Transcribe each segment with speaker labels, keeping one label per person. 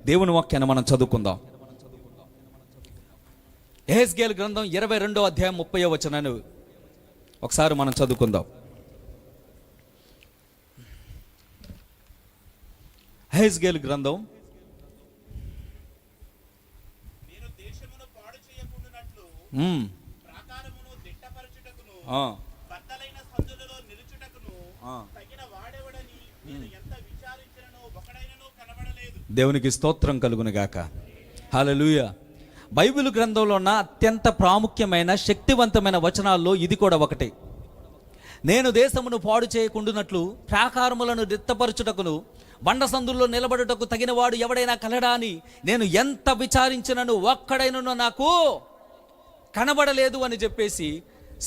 Speaker 1: దేవుని వాక్యాన్ని మనం చదువుకుందాం. యెహెజ్కేలు గ్రంథం 22వ అధ్యాయం 30వ వచనాన్ని ఒకసారి మనం చదువుకుందాం. యెహెజ్కేలు గ్రంథం దేవునికి స్తోత్రం కలుగును గాక. హల్లెలూయా. బైబిల్ గ్రంథంలో ఉన్న అత్యంత ప్రాముఖ్యమైన శక్తివంతమైన వచనాల్లో ఇది కూడా ఒకటి. నేను దేశమును పాడు చేయకుండునట్లు ప్రాకారములను దిత్తపరచుటకును బండ సందుల్లో నిలబడుటకు తగిన వాడు ఎవడైనా కలడా అని నేను ఎంత విచారించినను ఒక్కడైనను నాకు కనబడలేదు అని చెప్పేసి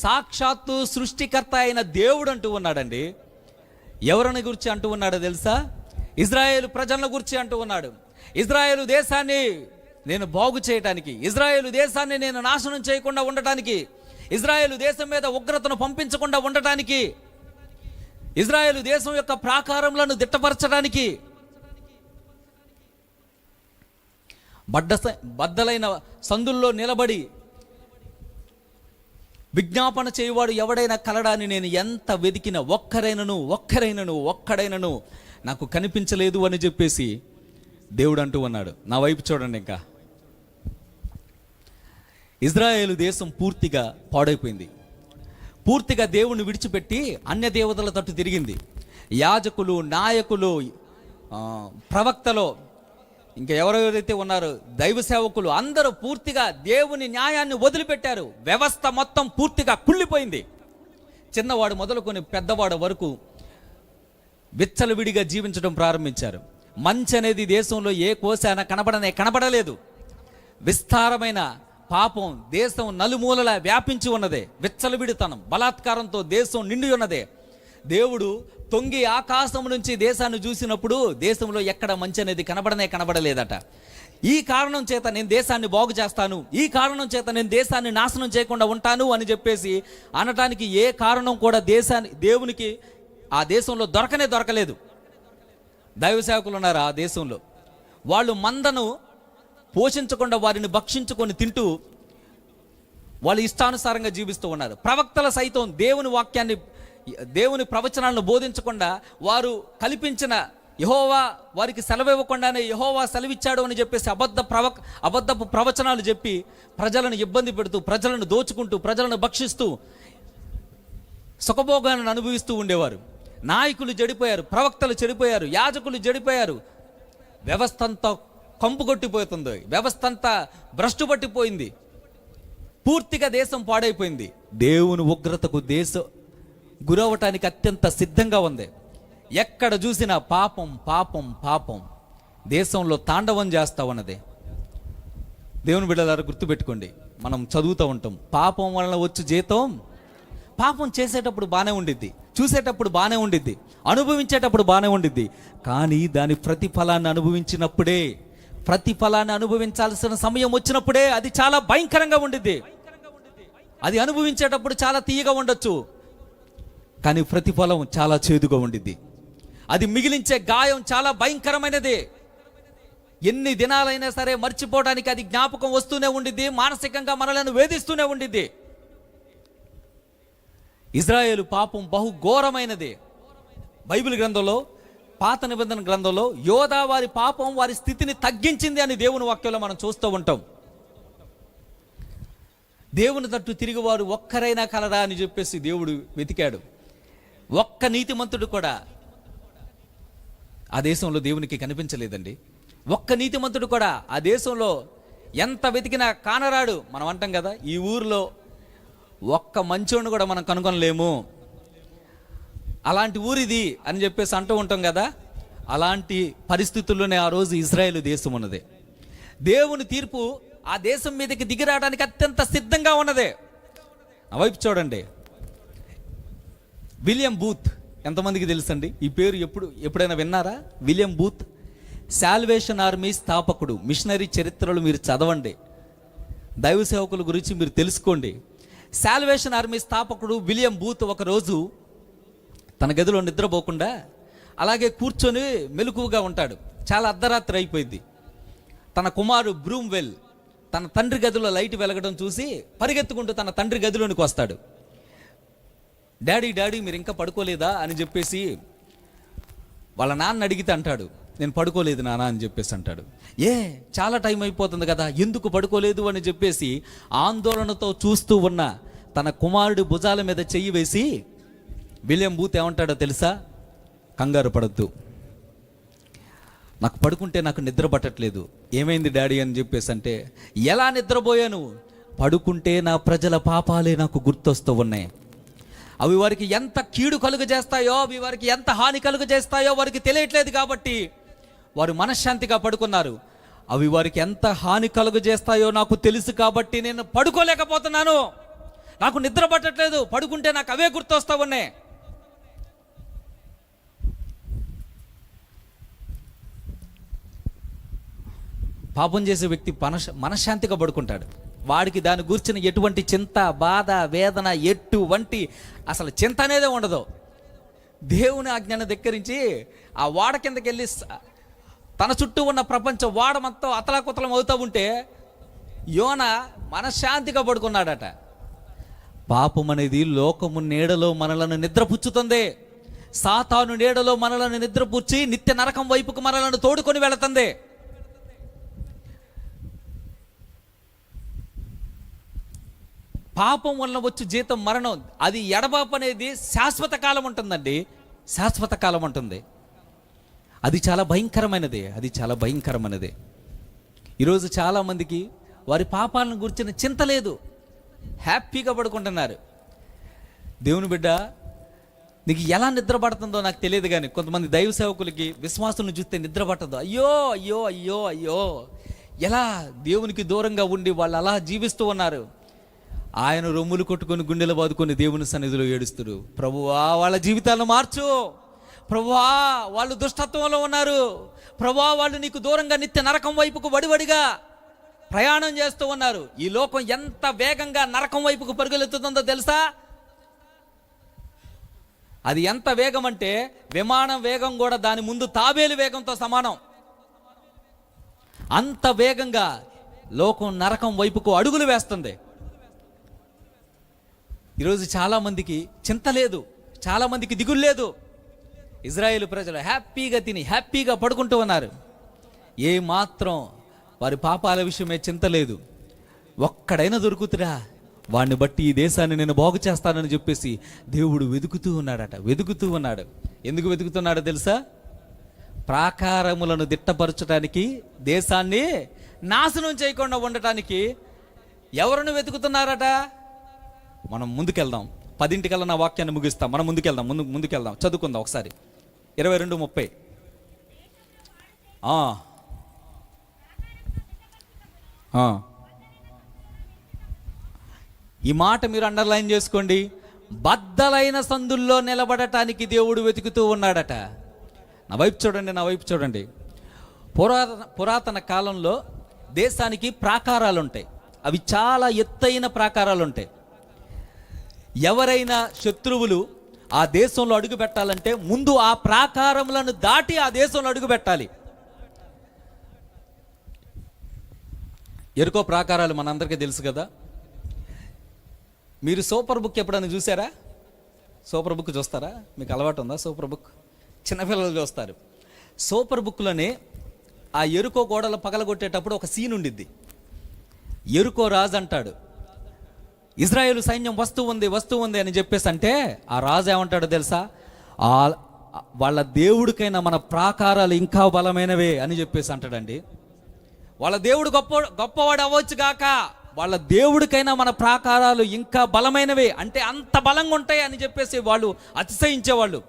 Speaker 1: సాక్షాత్తు సృష్టికర్త అయిన దేవుడు అంటూ ఉన్నాడండి. ఎవరిని గురించి అంటూ ఉన్నాడో తెలుసా? ఇజ్రాయేలు ప్రజలను గురించి అంటూ ఉన్నాడు. ఇజ్రాయేలు దేశాన్ని నేను బాగు చేయటానికి, ఇజ్రాయేలు దేశాన్ని నేను నాశనం చేయకుండా ఉండటానికి, ఇజ్రాయేలు దేశం మీద ఉగ్రతను పంపించకుండా ఉండటానికి, ఇజ్రాయేలు దేశం యొక్క ప్రాకారములను దిట్టపరచడానికి, బద్దలైన సందుల్లో నిలబడి విజ్ఞాపన చేయవాడు ఎవడైనా కలడాన్ని నేను ఎంత వెతికిన ఒక్కడైనను నాకు కనిపించలేదు అని చెప్పేసి దేవుడు అంటూ ఉన్నాడు. నా వైపు చూడండి. ఇంకా ఇజ్రాయేలు దేశం పూర్తిగా పాడైపోయింది. పూర్తిగా దేవుణ్ణి విడిచిపెట్టి అన్య దేవతల తట్టు తిరిగింది. యాజకులు, నాయకులు, ప్రవక్తలు, ఇంకా ఎవరెవరైతే ఉన్నారో దైవ సేవకులు అందరూ పూర్తిగా దేవుని న్యాయాన్ని వదిలిపెట్టారు. వ్యవస్థ మొత్తం పూర్తిగా కుళ్ళిపోయింది. చిన్నవాడు మొదలుకొని పెద్దవాడు వరకు విచ్చలవిడిగా జీవించడం ప్రారంభించారు. మంచి అనేది దేశంలో ఏ కోశాన కనబడలేదు. విస్తారమైన పాపం దేశం నలుమూలలా వ్యాపించి ఉన్నదే. విచ్చలవిడితనం, బలాత్కారంతో దేశం నిండి ఉన్నదే. దేవుడు తొంగి ఆకాశం నుంచి దేశాన్ని చూసినప్పుడు దేశంలో ఎక్కడ మంచి అనేది కనబడలేదట. ఈ కారణం చేత నేను దేశాన్ని బాగు చేస్తాను, ఈ కారణం చేత నేను దేశాన్ని నాశనం చేయకుండా ఉంటాను అని చెప్పేసి అనటానికి ఏ కారణం కూడా దేవునికి ఆ దేశంలో దొరకలేదు. దైవ సేవకులు ఉన్నారు ఆ దేశంలో. వాళ్ళు మందను పోషించకుండా వారిని భక్షించుకొని తింటూ వాళ్ళు ఇష్టానుసారంగా జీవిస్తూ ఉన్నారు. ప్రవక్తల సైతం దేవుని ప్రవచనాలను బోధించకుండా వారు కల్పించిన యెహోవా వారికి సెలవివ్వకుండానే యెహోవా సెలవిచ్చాడు అని చెప్పేసి అబద్ధపు ప్రవచనాలు చెప్పి ప్రజలను ఇబ్బంది పెడుతూ, ప్రజలను దోచుకుంటూ, ప్రజలను భక్షిస్తూ సుఖభోగాలను అనుభవిస్తూ ఉండేవారు. నాయకులు చెడిపోయారు, ప్రవక్తలు చెడిపోయారు, యాజకులు చెడిపోయారు. వ్యవస్థ అంతా కంపు కొట్టిపోతుంది, వ్యవస్థ అంతా భ్రష్టు పట్టిపోయింది. పూర్తిగా దేశం పాడైపోయింది. దేవుని ఉగ్రతకు దేశం గురవటానికి అత్యంత సిద్ధంగా ఉంది. ఎక్కడ చూసినా పాపం పాపం పాపం దేశంలో తాండవం చేస్తా ఉన్నది. దేవుని బిడ్డలారా గుర్తుపెట్టుకోండి, మనం చదువుతూ ఉంటాం పాపం వలన వచ్చు జీతం. పాపం చేసేటప్పుడు బాగానే ఉండిద్ది, చూసేటప్పుడు బాగానే ఉండిద్ది, అనుభవించేటప్పుడు బాగానే ఉండిద్ది. కానీ దాని ప్రతిఫలాన్ని అనుభవించాల్సిన సమయం వచ్చినప్పుడే అది చాలా భయంకరంగా ఉండిద్ది. అది అనుభవించేటప్పుడు చాలా తీయగా ఉండొచ్చు, కానీ ప్రతిఫలం చాలా చేదుగా ఉండిద్ది. అది మిగిలించే గాయం చాలా భయంకరమైనది. ఎన్ని దినాలైనా సరే మర్చిపోవడానికి అది జ్ఞాపకం వస్తూనే ఉండిద్ది, మానసికంగా మనలను వేధిస్తూనే ఉండిద్ది. ఇజ్రాయేలు పాపం బహు ఘోరమైనది. బైబిల్ గ్రంథంలో, పాత నిబంధన గ్రంథంలో యోధా వారి పాపం వారి స్థితిని తగ్గించింది అని దేవుని వాక్యంలో మనం చూస్తూ ఉంటాం. దేవుని తట్టు తిరిగి వారు ఒక్కరైనా కలరా అని చెప్పేసి దేవుడు వెతికాడు. ఒక్క నీతిమంతుడు కూడా ఆ దేశంలో దేవునికి కనిపించలేదండి. ఒక్క నీతిమంతుడు కూడా ఆ దేశంలో ఎంత వెతికినా కానరాడు. మనం అంటాం కదా, ఈ ఊరిలో ఒక్క మంచోడిని కూడా మనం కనుగొనలేము, అలాంటి ఊరిది అని చెప్పేసి అంటూ ఉంటాం కదా. అలాంటి పరిస్థితుల్లోనే ఆ రోజు ఇజ్రాయేలు దేశం ఉన్నది. దేవుని తీర్పు ఆ దేశం మీదకి దిగిరావడానికి అత్యంత సిద్ధంగా ఉన్నదే. ఆ వైపు చూడండి. విలియం బూత్ ఎంతమందికి తెలుసండి? ఈ పేరు ఎప్పుడైనా విన్నారా? విలియం బూత్ సాల్వేషన్ ఆర్మీ స్థాపకుడు. మిషనరీ చరిత్రలు మీరు చదవండి, దైవ సేవకుల గురించి మీరు తెలుసుకోండి. సాల్వేషన్ ఆర్మీ స్థాపకుడు విలియం బూత్ ఒకరోజు తన గదిలో నిద్రపోకుండా అలాగే కూర్చొని మెలకువగా ఉంటాడు. చాలా అర్ధరాత్రి అయిపోయింది. తన కుమారుడు బ్రూమ్వెల్ తన తండ్రి గదిలో లైట్ వెలగడం చూసి పరిగెత్తుకుంటూ తన తండ్రి గదిలోనికి వస్తాడు. డాడీ డాడీ మీరు ఇంకా పడుకోలేదా అని చెప్పేసి వాళ్ళ నాన్న అడిగితే అంటాడు, నేను పడుకోలేదు నాన్న అని చెప్పేసి అంటాడు. చాలా టైం అయిపోతుంది కదా, ఎందుకు పడుకోలేదు అని చెప్పేసి ఆందోళనతో చూస్తూ ఉన్న తన కుమారుడి భుజాల మీద చెయ్యి వేసి విలియం బూత్ ఏమంటాడో తెలుసా? కంగారు పడద్దు, నాకు పడుకుంటే నాకు నిద్ర పట్టట్లేదు. ఏమైంది డాడీ అని చెప్పేసి అంటే, ఎలా నిద్రపోయాను? పడుకుంటే నా ప్రజల పాపాలే నాకు గుర్తొస్తూ ఉన్నాయి. అవి వారికి ఎంత కీడు కలుగజేస్తాయో, అవి వారికి ఎంత హాని కలుగజేస్తాయో వారికి తెలియట్లేదు కాబట్టి వారు మనశ్శాంతిగా పడుకున్నారు. అవి వారికి ఎంత హాని కలుగజేస్తాయో నాకు తెలుసు కాబట్టి నేను పడుకోలేకపోతున్నాను, నాకు నిద్ర పట్టట్లేదు, పడుకుంటే నాకు అవే గుర్తొస్తా ఉన్నాయి. పాపం చేసే వ్యక్తి మనశ్శాంతిగా పడుకుంటాడు. వాడికి దాని గురించిన ఎటువంటి చింత, బాధ, వేదన, ఎటువంటి అసలు చింత అనేదే ఉండదు. దేవుని ఆజ్ఞను ధిక్కరించి ఆ వాడ కిందకి వెళ్ళి తన చుట్టూ ఉన్న ప్రపంచం వాడ మొత్తం అతలాకుతలం అవుతూ ఉంటే యోన మనశ్శాంతిగా పడుకున్నాడట. పాపం అనేది లోకము నీడలో మనలను నిద్రపుచ్చుతుంది. సాతాను నీడలో మనలను నిద్రపుచ్చి నిత్య నరకం వైపుకు మనలను తోడుకొని వెళుతుంది. పాపం వలన వచ్చు జీతం మరణం. అది ఎడబాపు అనేది శాశ్వత కాలం ఉంటుందండి, శాశ్వత కాలం ఉంటుంది. అది చాలా భయంకరమైనది, అది చాలా భయంకరమైనది. ఈరోజు చాలామందికి వారి పాపాలను గురించిన చింత లేదు, హ్యాపీగా పడుకుంటున్నారు. దేవుని బిడ్డ, నీకు ఎలా నిద్ర పడుతుందో నాకు తెలియదు, కానీ కొంతమంది దైవ సేవకులకి, విశ్వాసులను చూస్తే నిద్ర పట్టదు. అయ్యో అయ్యో అయ్యో అయ్యో, ఎలా దేవునికి దూరంగా ఉండి వాళ్ళు అలా జీవిస్తూ ఉన్నారు. ఆయన రొమ్ములు కొట్టుకొని గుండెలు బాదుకొని దేవుని సన్నిధిలో ఏడుస్తారు, ప్రభువా వాళ్ళ జీవితాలను మార్చు, ప్రభువా వాళ్ళు దుష్టత్వంలో ఉన్నారు, ప్రభువా వాళ్ళు నీకు దూరంగా నిత్య నరకం వైపుకు వడివడిగా ప్రయాణం చేస్తూ ఉన్నారు. ఈ లోకం ఎంత వేగంగా నరకం వైపుకు పరుగులెత్తుతుందో తెలుసా? అది ఎంత వేగం అంటే విమానం వేగం కూడా దాని ముందు తాబేలు వేగంతో సమానం. అంత వేగంగా లోకం నరకం వైపుకు అడుగులు వేస్తుంది. ఈరోజు చాలామందికి చింత లేదు, చాలామందికి దిగులు లేదు. ఇజ్రాయేలు ప్రజలు హ్యాపీగా తిని హ్యాపీగా పడుకుంటూ ఉన్నారు. ఏ మాత్రం వారి పాపాల విషయమే చింత లేదు. ఒక్కడైనా దొరుకుతురా, వాడిని బట్టి ఈ దేశాన్ని నేను బాగు చేస్తానని చెప్పేసి దేవుడు వెతుకుతూ ఉన్నాడట, వెతుకుతూ ఉన్నాడు. ఎందుకు వెతుకుతున్నాడో తెలుసా? ప్రాకారములను దిట్టపరచడానికి, దేశాన్ని నాశనం చేయకుండా ఉండటానికి. ఎవరిని వెతుకుతున్నారట? మనం ముందుకెళ్దాం, 10 నా వాక్యాన్ని ముగిస్తాం. మనం ముందుకెళ్దాం చదువుకుందాం ఒకసారి. 22:30. ఈ మాట మీరు అండర్లైన్ చేసుకోండి. బద్దలైన సందుల్లో నిలబడటానికి దేవుడు వెతుకుతూ ఉన్నాడట. నా వైపు చూడండి. పురాతన కాలంలో దేశానికి ప్రాకారాలు ఉంటాయి. అవి చాలా ఎత్తైన ప్రాకారాలు ఉంటాయి. ఎవరైనా శత్రువులు ఆ దేశంలో అడుగు పెట్టాలంటే ముందు ఆ ప్రాకారములను దాటి ఆ దేశంలో అడుగు పెట్టాలి. ఎరుకో ప్రాకారాలు మనందరికీ తెలుసు కదా. మీరు సూపర్ బుక్ ఎప్పుడైనా చూసారా? సూపర్ బుక్ చూస్తారా? మీకు అలవాటు ఉందా సూపర్ బుక్? చిన్నపిల్లలు చూస్తారు. సూపర్ బుక్లోనే ఆ ఎరుకో గోడలు పగలగొట్టేటప్పుడు ఒక సీన్ ఉండిద్ది. ఎరుకో రాజు అంటాడు, ఇజ్రాయేలు సైన్యం వస్తూ ఉంది అని చెప్పేసి అంటే ఆ రాజు ఏమంటాడో తెలుసా? వాళ్ళ దేవుడికైనా మన ప్రాకారాలు ఇంకా బలమైనవే అని చెప్పేసి అంటాడండి. వాళ్ళ దేవుడు గొప్పవాడు అవ్వచ్చు గాక, వాళ్ళ దేవుడికైనా మన ప్రాకారాలు ఇంకా బలమైనవే అంటే అంత బలంగా ఉంటాయి అని చెప్పేసి వాళ్ళు అతిశయించేవాళ్ళు.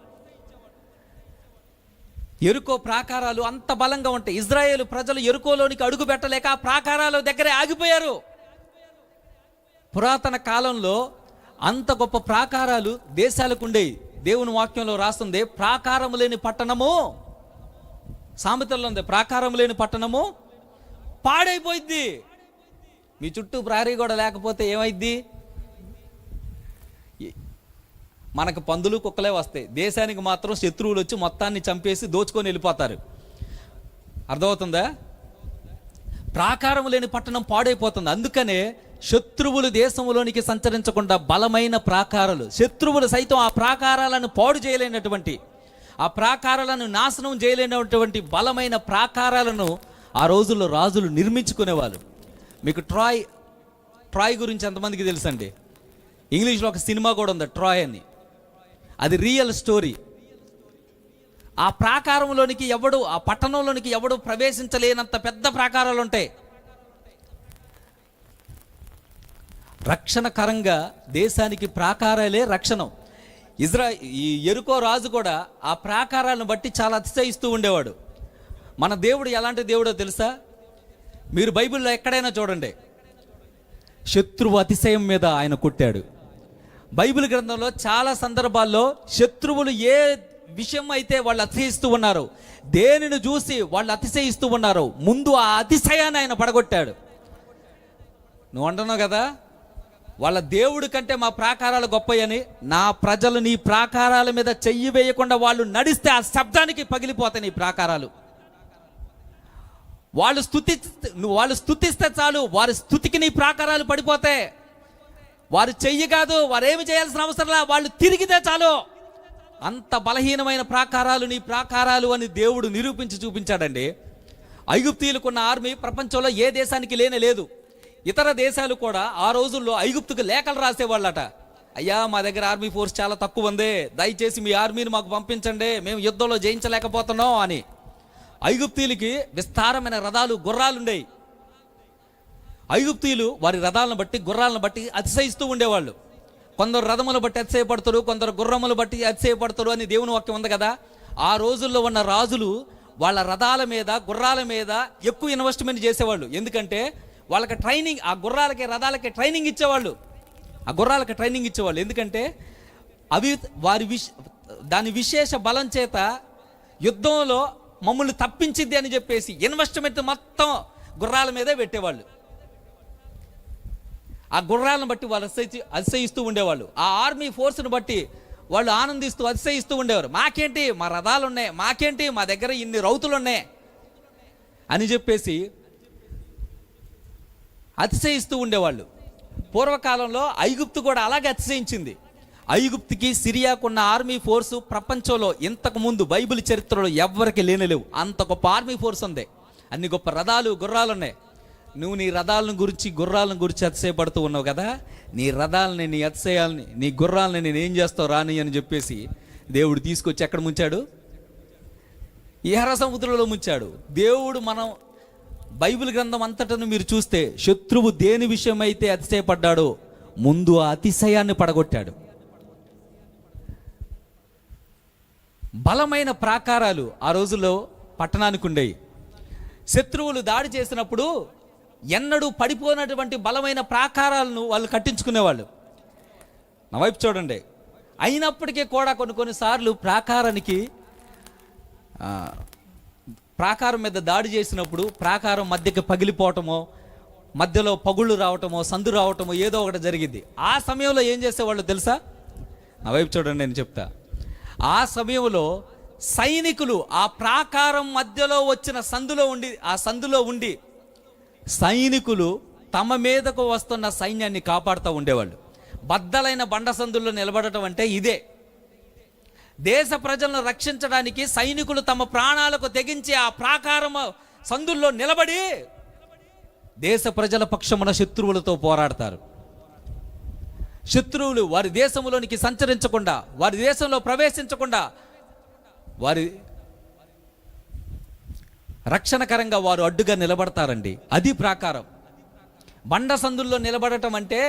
Speaker 1: ఎరుకో ప్రాకారాలు అంత బలంగా ఉంటాయి. ఇజ్రాయేలు ప్రజలు ఎరుకోలోనికి అడుగు పెట్టలేక ఆ ప్రాకారాల దగ్గరే ఆగిపోయారు. పురాతన కాలంలో అంత గొప్ప ప్రాకారాలు దేశాలకు ఉండేవి. దేవుని వాక్యంలో రాస్తుంది, ప్రాకారం లేని పట్టణము, సామెతల్లో ఉంది, ప్రాకారం లేని పట్టణము పాడైపోయింది. మీ చుట్టూ ప్రహరీ గోడ లేకపోతే ఏమైద్ది? మనకు పందులు కుక్కలే వస్తాయి, దేశానికి మాత్రం శత్రువులు వచ్చి మొత్తాన్ని చంపేసి దోచుకొని వెళ్ళిపోతారు. అర్థమవుతుందా? ప్రాకారం లేని పట్టణం పాడైపోతుంది. అందుకనే శత్రువులు దేశంలోనికి సంచరించకుండా బలమైన ప్రాకారాలు, శత్రువులు సైతం ఆ ప్రాకారాలను పాడు చేయలేనటువంటి, ఆ ప్రాకారాలను నాశనం చేయలేనటువంటి బలమైన ప్రాకారాలను ఆ రోజుల్లో రాజులు నిర్మించుకునేవాళ్ళు. మీకు ట్రాయ్ గురించి ఎంతమందికి తెలుసండి? ఇంగ్లీష్లో ఒక సినిమా కూడా ఉంది, ట్రాయ్ అని. అది రియల్ స్టోరీ. ఆ ప్రాకారంలోనికి ఎవడు, ఆ పట్టణంలోనికి ఎవడు ప్రవేశించలేనంత పెద్ద ప్రాకారాలు ఉంటాయి. రక్షణకరంగా దేశానికి ప్రాకారాలే రక్షణం. ఈ యెరికో రాజు కూడా ఆ ప్రాకారాలను బట్టి చాలా అతిశయిస్తూ ఉండేవాడు. మన దేవుడు ఎలాంటి దేవుడో తెలుసా? మీరు బైబిల్లో ఎక్కడైనా చూడండి, శత్రువు అతిశయం మీద ఆయన కొట్టాడు. బైబిల్ గ్రంథంలో చాలా సందర్భాల్లో శత్రువులు ఏ విషయం అయితే వాళ్ళు అతిశయిస్తూ ఉన్నారు, దేనిని చూసి వాళ్ళు అతిశయిస్తూ ఉన్నారు, ముందు ఆ అతిశయాన్ని ఆయన పడగొట్టాడు. నువ్వు అంటున్నావు కదా, వాళ్ళ దేవుడి కంటే మా ప్రాకారాలు గొప్పయని. నా ప్రజలు నీ ప్రాకారాల మీద చెయ్యి వేయకుండా వాళ్ళు నడిస్తే ఆ శబ్దానికి పగిలిపోతాయి నీ ప్రాకారాలు. వాళ్ళు స్తుతిస్తే చాలు, వారి స్తుతికి నీ ప్రాకారాలు పడిపోతాయి. వారు చెయ్యి కాదు, వారేమి చేయాల్సిన అవసరంలా, వాళ్ళు తిరిగితే చాలు. అంత బలహీనమైన ప్రాకారాలు నీ ప్రాకారాలు అని దేవుడు నిరూపించి చూపించాడండి. ఐగుప్తీయులకున్న ఆర్మీ ప్రపంచంలో ఏ దేశానికి లేనే లేదు. ఇతర దేశాలు కూడా ఆ రోజుల్లో ఐగుప్తుకు లేఖలు రాసేవాళ్ళట. అయ్యా, మా దగ్గర ఆర్మీ ఫోర్స్ చాలా తక్కువ ఉంది, దయచేసి మీ ఆర్మీని మాకు పంపించండి, మేము యుద్ధంలో జయించలేకపోతున్నాం అని. ఐగుప్తీయులకి విస్తారమైన రథాలు, గుర్రాలు ఉండేవి. ఐగుప్తీయులు వారి రథాలను బట్టి, గుర్రాలను బట్టి అతిశయిస్తూ ఉండేవాళ్ళు. కొందరు రథములు బట్టి అతిశయపడతారు, కొందరు గుర్రములు బట్టి అతిశయపడతారు అని దేవుని వాక్యం ఉంది కదా. ఆ రోజుల్లో ఉన్న రాజులు వాళ్ళ రథాల మీద, గుర్రాల మీద ఎక్కువ ఇన్వెస్ట్మెంట్ చేసేవాళ్ళు. ఎందుకంటే వాళ్ళకి ట్రైనింగ్, ఆ గుర్రాలకి రథాలకి ట్రైనింగ్ ఇచ్చేవాళ్ళు. ఆ గుర్రాలకి ట్రైనింగ్ ఇచ్చేవాళ్ళు ఎందుకంటే అవి దాని విశేష బలం చేత యుద్ధంలో మమ్మల్ని తప్పించిద్ది అని చెప్పేసి ఇన్వెస్ట్మెంట్ మొత్తం గుర్రాల మీదే పెట్టేవాళ్ళు. ఆ గుర్రాలను బట్టి వాళ్ళు అతిశయిస్తూ ఉండేవాళ్ళు. ఆ ఆర్మీ ఫోర్స్ను బట్టి వాళ్ళు ఆనందిస్తూ అతిశయిస్తూ ఉండేవారు. మాకేంటి, మా రథాలు ఉన్నాయి, మాకేంటి, మా దగ్గర ఇన్ని రౌతులు ఉన్నాయి అని చెప్పేసి అతిశయిస్తూ ఉండేవాళ్ళు. పూర్వకాలంలో ఐగుప్తు కూడా అలాగే అతిశయించింది. ఐగుప్తుకి, సిరియాకున్న ఆర్మీ ఫోర్సు ప్రపంచంలో ఇంతకు ముందు బైబిల్ చరిత్రలో ఎవ్వరికి లేనలేవు. అంత గొప్ప ఆర్మీ ఫోర్స్ ఉంది, అన్ని గొప్ప రథాలు, గుర్రాలు ఉన్నాయి. నువ్వు నీ రథాలను గురించి, గుర్రాలను గురించి అతిశయపడుతూ ఉన్నావు కదా. నీ రథాలని, నీ అతిశయాలని, నీ గుర్రాలని నేను ఏం చేస్తావు రాని అని చెప్పేసి దేవుడు తీసుకొచ్చి ఎక్కడ ముంచాడు? ఈ ఎర్ర సముద్రంలో ముంచాడు. దేవుడు మనం బైబిల్ గ్రంథం అంతటను మీరు చూస్తే శత్రువు దేని విషయమైతే అతిశయపడ్డాడో ముందు ఆ అతిశయాన్ని పడగొట్టాడు. బలమైన ప్రాకారాలు ఆ రోజుల్లో పట్టణానికి ఉండేవి. శత్రువులు దాడి చేసినప్పుడు ఎన్నడూ పడిపోయినటువంటి బలమైన ప్రాకారాలను వాళ్ళు కట్టించుకునేవాళ్ళు. నా వైపు చూడండి. అయినప్పటికీ కూడా కొన్నిసార్లు ప్రాకారం మీద దాడి చేసినప్పుడు ప్రాకారం మధ్యకి పగిలిపోవటమో, మధ్యలో పగుళ్ళు రావటమో, సందు రావటమో ఏదో ఒకటి జరిగింది. ఆ సమయంలో ఏం చేసేవాళ్ళు తెలుసా? నా వైపు చూడండి, నేను చెప్తా. ఆ సమయంలో సైనికులు ఆ ప్రాకారం మధ్యలో వచ్చిన సందులో ఉండి సైనికులు తమ మీదకు వస్తున్న సైన్యాన్ని కాపాడుతూ ఉండేవాళ్ళు. బద్దలైన బండ సందుల్లో నిలబడటం అంటే ఇదే. దేశ ప్రజలను రక్షించడానికి సైనికులు తమ ప్రాణాలకు తెగించి ఆ ప్రాకారం సందుల్లో నిలబడి దేశ ప్రజల పక్షమున శత్రువులతో పోరాడతారు. శత్రువులు వారి దేశంలోనికి సంచరించకుండా, వారి దేశంలో ప్రవేశించకుండా వారి రక్షణకరంగా వారు అడ్డుగా నిలబడతారండి. అది ప్రాకారం. బండ సందుల్లో నిలబడటం అంటే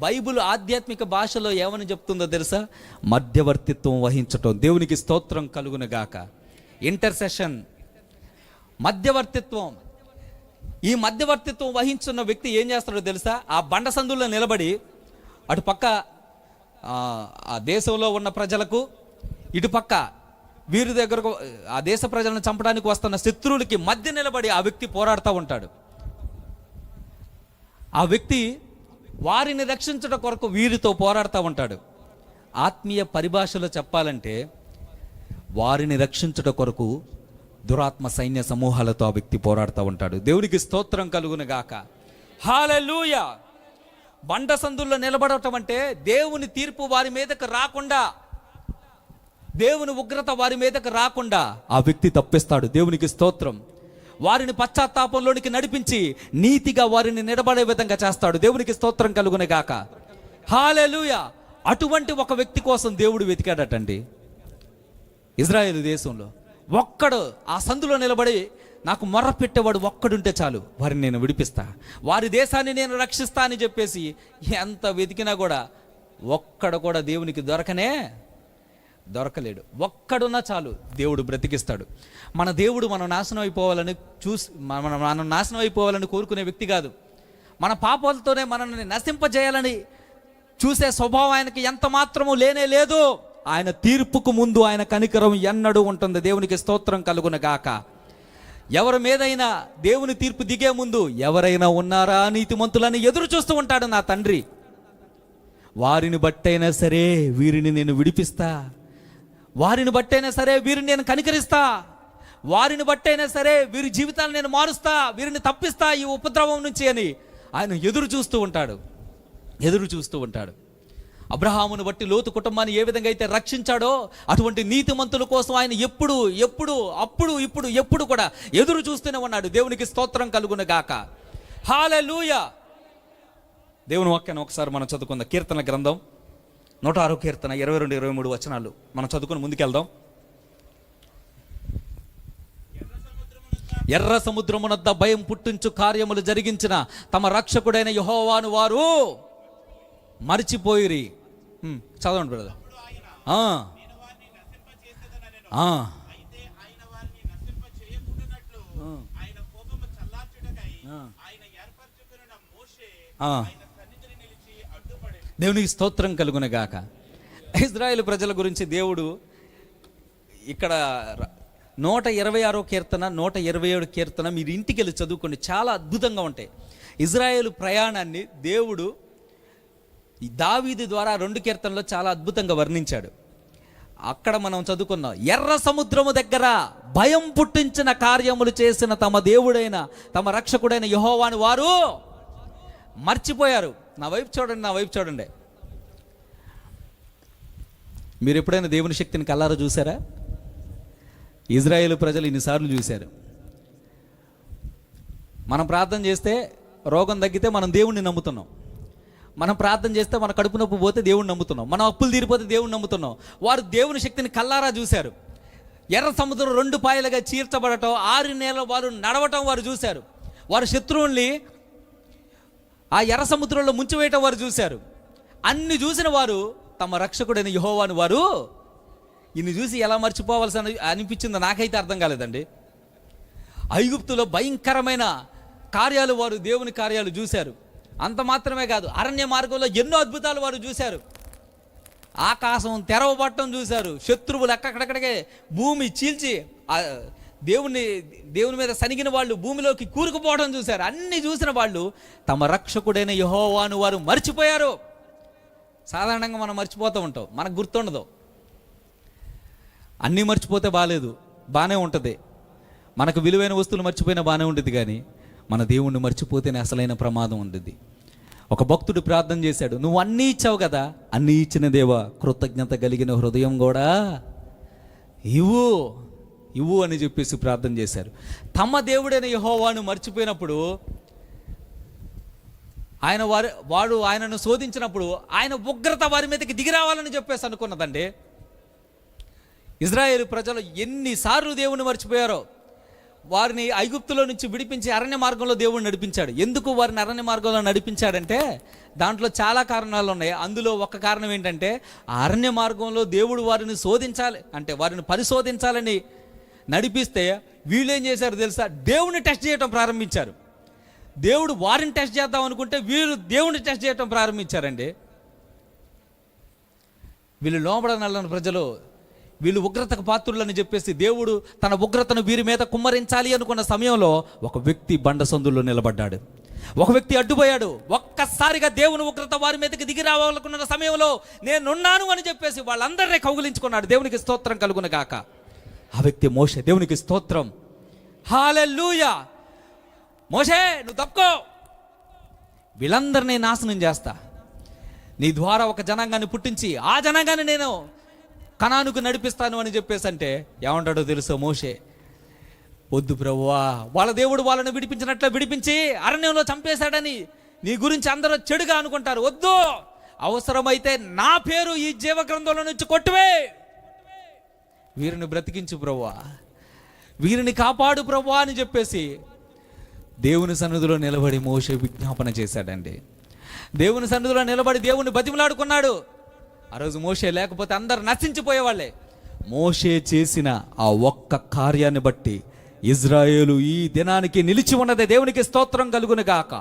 Speaker 1: బైబిల్ ఆధ్యాత్మిక భాషలో ఏమని చెప్తుందో తెలుసా? మధ్యవర్తిత్వం వహించటం. దేవునికి స్తోత్రం కలుగునుగాక. ఇంటర్సెషన్, మధ్యవర్తిత్వం. ఈ మధ్యవర్తిత్వం వహించున్న వ్యక్తి ఏం చేస్తాడో తెలుసా? ఆ బండ సందుల్లో నిలబడి అటు పక్క ఆ దేశంలో ఉన్న ప్రజలకు, ఇటు పక్క వీరి దగ్గరకు ఆ దేశ ప్రజలను చంపడానికి వస్తున్న శత్రువులకి మధ్య నిలబడి ఆ వ్యక్తి పోరాడుతూ ఉంటాడు. ఆ వ్యక్తి వారిని రక్షించడం కొరకు వీరితో పోరాడుతూ ఉంటాడు. ఆత్మీయ పరిభాషలో చెప్పాలంటే వారిని రక్షించడం కొరకు దురాత్మ సైన్య సమూహాలతో ఆ వ్యక్తి పోరాడుతూ ఉంటాడు. దేవునికి స్తోత్రం కలుగును గాక. హల్లెలూయా. బండ సందుల్లో నిలబడటం అంటే దేవుని తీర్పు వారి మీదకు రాకుండా, దేవుని ఉగ్రత వారి మీదకు రాకుండా ఆ వ్యక్తి తప్పిస్తాడు. దేవునికి స్తోత్రం. వారిని పశ్చాత్తాపంలోనికి నడిపించి నీతిగా వారిని నిలబడే విధంగా చేస్తాడు. దేవునికి స్తోత్రం కలుగునే గాక. హల్లెలూయా. అటువంటి ఒక వ్యక్తి కోసం దేవుడు వెతికాడటండి. ఇజ్రాయేలు దేశంలో ఒక్కడు ఆ సందులో నిలబడి నాకు మొర్ర పెట్టేవాడు ఒక్కడుంటే చాలు, వారిని నేను విడిపిస్తా, వారి దేశాన్ని నేను రక్షిస్తా అని చెప్పేసి ఎంత వెతికినా కూడా ఒక్కడు కూడా దేవునికి దొరకలేడు. ఒక్కడున్నా చాలు దేవుడు బ్రతికిస్తాడు. మన దేవుడు మనం నాశనం అయిపోవాలని మనం నాశనం అయిపోవాలని కోరుకునే వ్యక్తి కాదు. మన పాపాలతోనే మనల్ని నశింపజేయాలని చూసే స్వభావం ఆయనకి ఎంత మాత్రము లేనే లేదు. ఆయన తీర్పుకు ముందు ఆయన కనికరం ఎన్నడూ ఉంటుంది. దేవునికి స్తోత్రం కలుగును గాక. ఎవరి మీదైనా దేవుని తీర్పు దిగే ముందు ఎవరైనా ఉన్నారా నీతిమంతులని ఎదురు చూస్తూ ఉంటాడు నా తండ్రి. వారిని బట్టైనా సరే వీరిని నేను విడిపిస్తా, వారిని బట్టైనా సరే వీరిని నేను కనికరిస్తా, వారిని బట్టైనా సరే వీరి జీవితాలను నేను మారుస్తా, వీరిని తప్పిస్తా ఈ ఉపద్రవం నుంచి అని ఆయన ఎదురు చూస్తూ ఉంటాడు. అబ్రహామును బట్టి లోతు కుటుంబాన్ని ఏ విధంగా అయితే రక్షించాడో అటువంటి నీతిమంతుల కోసం ఆయన ఎప్పుడు కూడా ఎదురు చూస్తూనే ఉన్నాడు. దేవునికి స్తోత్రం కలుగును గాక. హల్లెలూయా. దేవుని వాక్యాన్ని ఒకసారి మనం చదువుకుందాం. కీర్తన గ్రంథం 106 కీర్తన 22-23 వచనాలు మనం చదువుకుని ముందుకెళ్దాం. ఎర్ర సముద్రమునద్ద భయం పుట్టించు కార్యములు జరిగించిన తమ రక్షకుడైన యెహోవాను వారు మరిచిపోయిరి. చదవండి బ్రదర్. దేవునికి స్తోత్రం కలుగును గాక. ఇజ్రాయేలు ప్రజల గురించి దేవుడు ఇక్కడ 126 కీర్తన 127 కీర్తన మీరు ఇంటికి వెళ్ళి చదువుకోండి, చాలా అద్భుతంగా ఉంటాయి. ఇజ్రాయేలు ప్రయాణాన్ని దేవుడు దావీదు ద్వారా 2 కీర్తనలో చాలా అద్భుతంగా వర్ణించాడు. అక్కడ మనం చదువుకున్నాం, ఎర్ర సముద్రము దగ్గర భయం పుట్టించిన కార్యములు చేసిన తమ దేవుడైన తమ రక్షకుడైన యెహోవాను వారు మర్చిపోయారు. నా వైపు చూడండి. మీరు ఎప్పుడైనా దేవుని శక్తిని కల్లారా చూసారా? ఇజ్రాయేలు ప్రజలు ఇన్నిసార్లు చూశారు. మనం ప్రార్థన చేస్తే రోగం తగ్గితే మనం దేవుణ్ణి నమ్ముతున్నాం. మనం ప్రార్థన చేస్తే మన కడుపు నొప్పి పోతే దేవుణ్ణి నమ్ముతున్నాం. మనం అప్పులు తీరిపోతే దేవుణ్ణి నమ్ముతున్నాం. వారు దేవుని శక్తిని కల్లారా చూశారు. ఎర్ర సముద్రం 2 పాయలుగా చీల్చబడటం, 6 నెలల వారు నడవటం వారు చూశారు. వారు శత్రువుల్ని ఆ ఎర్ర సముద్రంలో ముంచివేయటం వారు చూశారు. అన్ని చూసిన వారు తమ రక్షకుడైన యెహోవాను వారు ఇన్ని చూసి ఎలా మర్చిపోవాల్సి అనిపించిందో నాకైతే అర్థం కాలేదండి. ఐగుప్తులో భయంకరమైన కార్యాలు వారు దేవుని కార్యాలు చూశారు. అంత మాత్రమే కాదు, అరణ్య మార్గంలో ఎన్నో అద్భుతాలు వారు చూశారు. ఆకాశం తెరవబట్టం చూశారు. శత్రువులు ఎక్కడెక్కడికే భూమి చీల్చి దేవుని మీద సనిగిన వాళ్ళు భూమిలోకి కూరుకుపోవడం చూశారు. అన్ని చూసిన వాళ్ళు తమ రక్షకుడైన యెహోవాను వారు మర్చిపోయారు. సాధారణంగా మనం మర్చిపోతూ ఉంటాం, మనకు గుర్తుండదు. అన్నీ మర్చిపోతే బాగానే ఉంటుంది. మనకు విలువైన వస్తువులు మర్చిపోయినా బాగానే ఉంటుంది, కానీ మన దేవుణ్ణి మర్చిపోతేనే అసలైన ప్రమాదం ఉంటుంది. ఒక భక్తుడు ప్రార్థన చేశాడు, నువ్వు అన్నీ ఇచ్చావు కదా, అన్నీ ఇచ్చిన దేవా కృతజ్ఞత కలిగిన హృదయం కూడా ఇవ్వు అని చెప్పేసి ప్రార్థన చేశారు. తమ దేవుడైన యెహోవాను మర్చిపోయినప్పుడు వాడు ఆయనను శోధించినప్పుడు ఆయన ఉగ్రత వారి మీదకి దిగిరావాలని చెప్పేసి అనుకున్నదండి. ఇజ్రాయేలు ప్రజలు ఎన్నిసార్లు దేవుని మర్చిపోయారో. వారిని ఐగుప్తులో నుంచి విడిపించి అరణ్య మార్గంలో దేవుడు నడిపించాడు. ఎందుకు వారిని అరణ్య మార్గంలో నడిపించాడంటే దాంట్లో చాలా కారణాలు ఉన్నాయి. అందులో ఒక కారణం ఏంటంటే ఆ అరణ్య మార్గంలో దేవుడు వారిని శోధించాలి అంటే వారిని పరిశోధించాలని నడిపిస్తే వీళ్ళేం చేశారు తెలుసా? దేవుని టెస్ట్ చేయటం ప్రారంభించారు. దేవుడు వారిని టెస్ట్ చేద్దాం అనుకుంటే వీళ్ళు దేవుని టెస్ట్ చేయటం ప్రారంభించారండి. వీళ్ళు లోబడనల్లని ప్రజలు, వీళ్ళు ఉగ్రతకు పాత్రులని చెప్పేసి దేవుడు తన ఉగ్రతను వీరి మీద కుమ్మరించాలి అనుకున్న సమయంలో ఒక వ్యక్తి బండ సందుల్లో నిలబడ్డాడు. ఒక వ్యక్తి అడ్డుపోయాడు. ఒక్కసారిగా దేవుని ఉగ్రత వారి మీదకి దిగి రావాలనుకున్న సమయంలో నేనున్నాను అని చెప్పేసి వాళ్ళందరినీ కౌగిలించుకున్నాడు. దేవునికి స్తోత్రం కలుగును గాక. ఆ వ్యక్తి మోషే. దేవునికి స్తోత్రం. హల్లెలూయా. మోషే నువ్వు తప్పుకో, వీళ్ళందరినీ నాశనం చేస్తా, నీ ద్వారా ఒక జనాంగాన్ని పుట్టించి ఆ జనాంగాన్ని నేను కనానుకు నడిపిస్తాను అని చెప్పేసి అంటే ఏమంటాడో తెలుసో మోషే, వద్దు ప్రభువా, వాళ్ళ దేవుడు వాళ్ళని విడిపించినట్లు విడిపించి అరణ్యంలో చంపేశాడని నీ గురించి అందరూ చెడుగా అనుకుంటారు. వద్దు, అవసరమైతే నా పేరు ఈ జీవ గ్రంథంలో నుంచి కొట్టువే, వీరిని బ్రతికించు ప్రభువా, వీరిని కాపాడు ప్రభువా అని చెప్పేసి దేవుని సన్నిధిలో నిలబడి మోషే విజ్ఞాపన చేశాడండి. దేవుని సన్నిధిలో నిలబడి దేవుని బతిమలాడుకున్నాడు. ఆ రోజు మోషే లేకపోతే అందరు నశించిపోయేవాళ్ళే. మోషే చేసిన ఆ ఒక్క కార్యాన్ని బట్టి ఇజ్రాయేలు ఈ దినానికి నిలిచి ఉన్నదే. దేవునికి స్తోత్రం కలుగును గాక.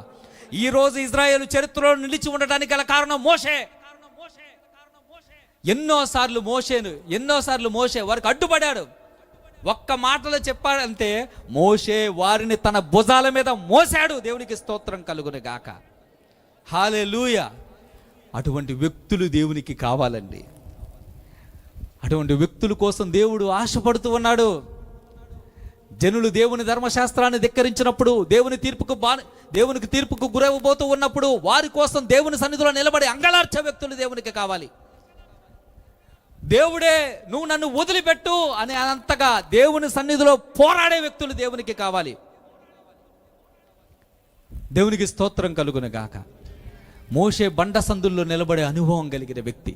Speaker 1: ఈ రోజు ఇజ్రాయేలు చరిత్రలో నిలిచి ఉండడానికి గల కారణం మోషే. ఎన్నోసార్లు మోషే వారికి అడ్డుపడ్డాడు. ఒక్క మాటలో చెప్పాడంటే మోషే వారిని తన భుజాల మీద మోసాడు. దేవునికి స్తోత్రం కలుగును గాక. హల్లెలూయా. అటువంటి వ్యక్తులు దేవునికి కావాలండి. అటువంటి వ్యక్తుల కోసం దేవుడు ఆశపడుతూ ఉన్నాడు. జనులు దేవుని ధర్మశాస్త్రాన్ని ధిక్కరించినప్పుడు, దేవునికి తీర్పుకు గురవబోతూ ఉన్నప్పుడు వారి కోసం దేవుని సన్నిధిలో నిలబడి అంగళార్చే వ్యక్తులు దేవునికి కావాలి. దేవుడే నువ్వు నన్ను వదిలిపెట్టు అని అంతగా దేవుని సన్నిధిలో పోరాడే వ్యక్తులు దేవునికి కావాలి. దేవునికి స్తోత్రం కలుగును గాక. మోషే బండ సందుల్లో నిలబడే అనుభవం కలిగిన వ్యక్తి.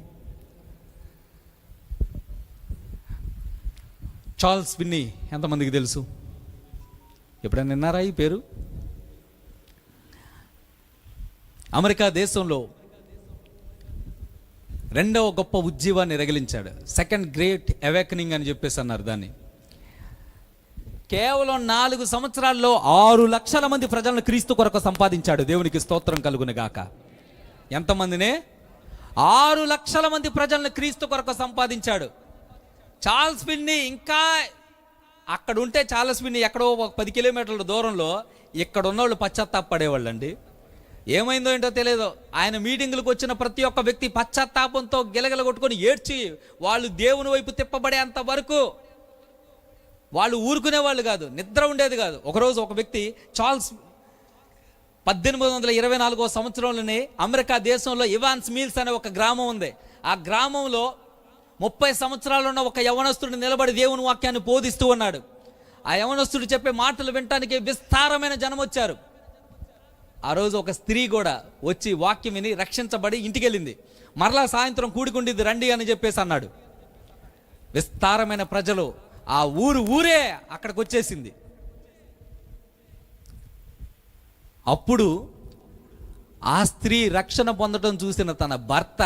Speaker 1: చార్ల్స్ విన్నీ ఎంతమందికి తెలుసు? ఎప్పుడైనా విన్నారా ఈ పేరు? అమెరికా దేశంలో రెండవ గొప్ప ఉజ్జీవాన్ని రగిలించాడు. సెకండ్ గ్రేట్ అవేకనింగ్ అని చెప్పేసి అన్నారు దాన్ని. కేవలం 4 సంవత్సరాల్లో 6 లక్షల మంది ప్రజలను క్రీస్తు కొరకు సంపాదించాడు. దేవునికి స్తోత్రం కలుగును గాక. ఎంతమందినే? 6 లక్షల మంది ప్రజలను క్రీస్తు కొరకు సంపాదించాడు. చార్ల్స్ విన్నీ ఇంకా అక్కడ ఉంటే, చార్ల్స్ విన్నీ ఎక్కడో ఒక 10 కిలోమీటర్ల దూరంలో ఇక్కడ ఉన్నోళ్ళు పశ్చాత్తాపడేవాళ్ళు అండి. ఏమైందో ఏంటో తెలియదు, ఆయన మీటింగులకు వచ్చిన ప్రతి ఒక్క వ్యక్తి పశ్చాత్తాపంతో గిలగిల కొట్టుకొని ఏడ్చి వాళ్ళు దేవుని వైపు తిప్పబడేంత వరకు వాళ్ళు ఊరుకునే వాళ్ళు కాదు, నిద్ర ఉండేది కాదు. ఒకరోజు ఒక వ్యక్తి చార్ల్స్ 1824 సంవత్సరంలోనే అమెరికా దేశంలో ఇవాన్స్ మిల్స్ అనే ఒక గ్రామం ఉంది. ఆ గ్రామంలో 30 సంవత్సరాలు ఉన్న ఒక యవనస్తుడు నిలబడి దేవుని వాక్యాన్ని బోధిస్తూ ఉన్నాడు. ఆ యవనస్తుడు చెప్పే మాటలు వినటానికి విస్తారమైన జనం వచ్చారు. ఆ రోజు ఒక స్త్రీ కూడా వచ్చి వాక్యం విని రక్షించబడి ఇంటికి వెళ్ళింది. మరలా సాయంత్రం కూడుకుండిద్ది రండి అని చెప్పేసి అన్నాడు. విస్తారమైన ప్రజలు, ఆ ఊరే అక్కడికి వచ్చేసింది. అప్పుడు ఆ స్త్రీ రక్షణ పొందడం చూసిన తన భర్త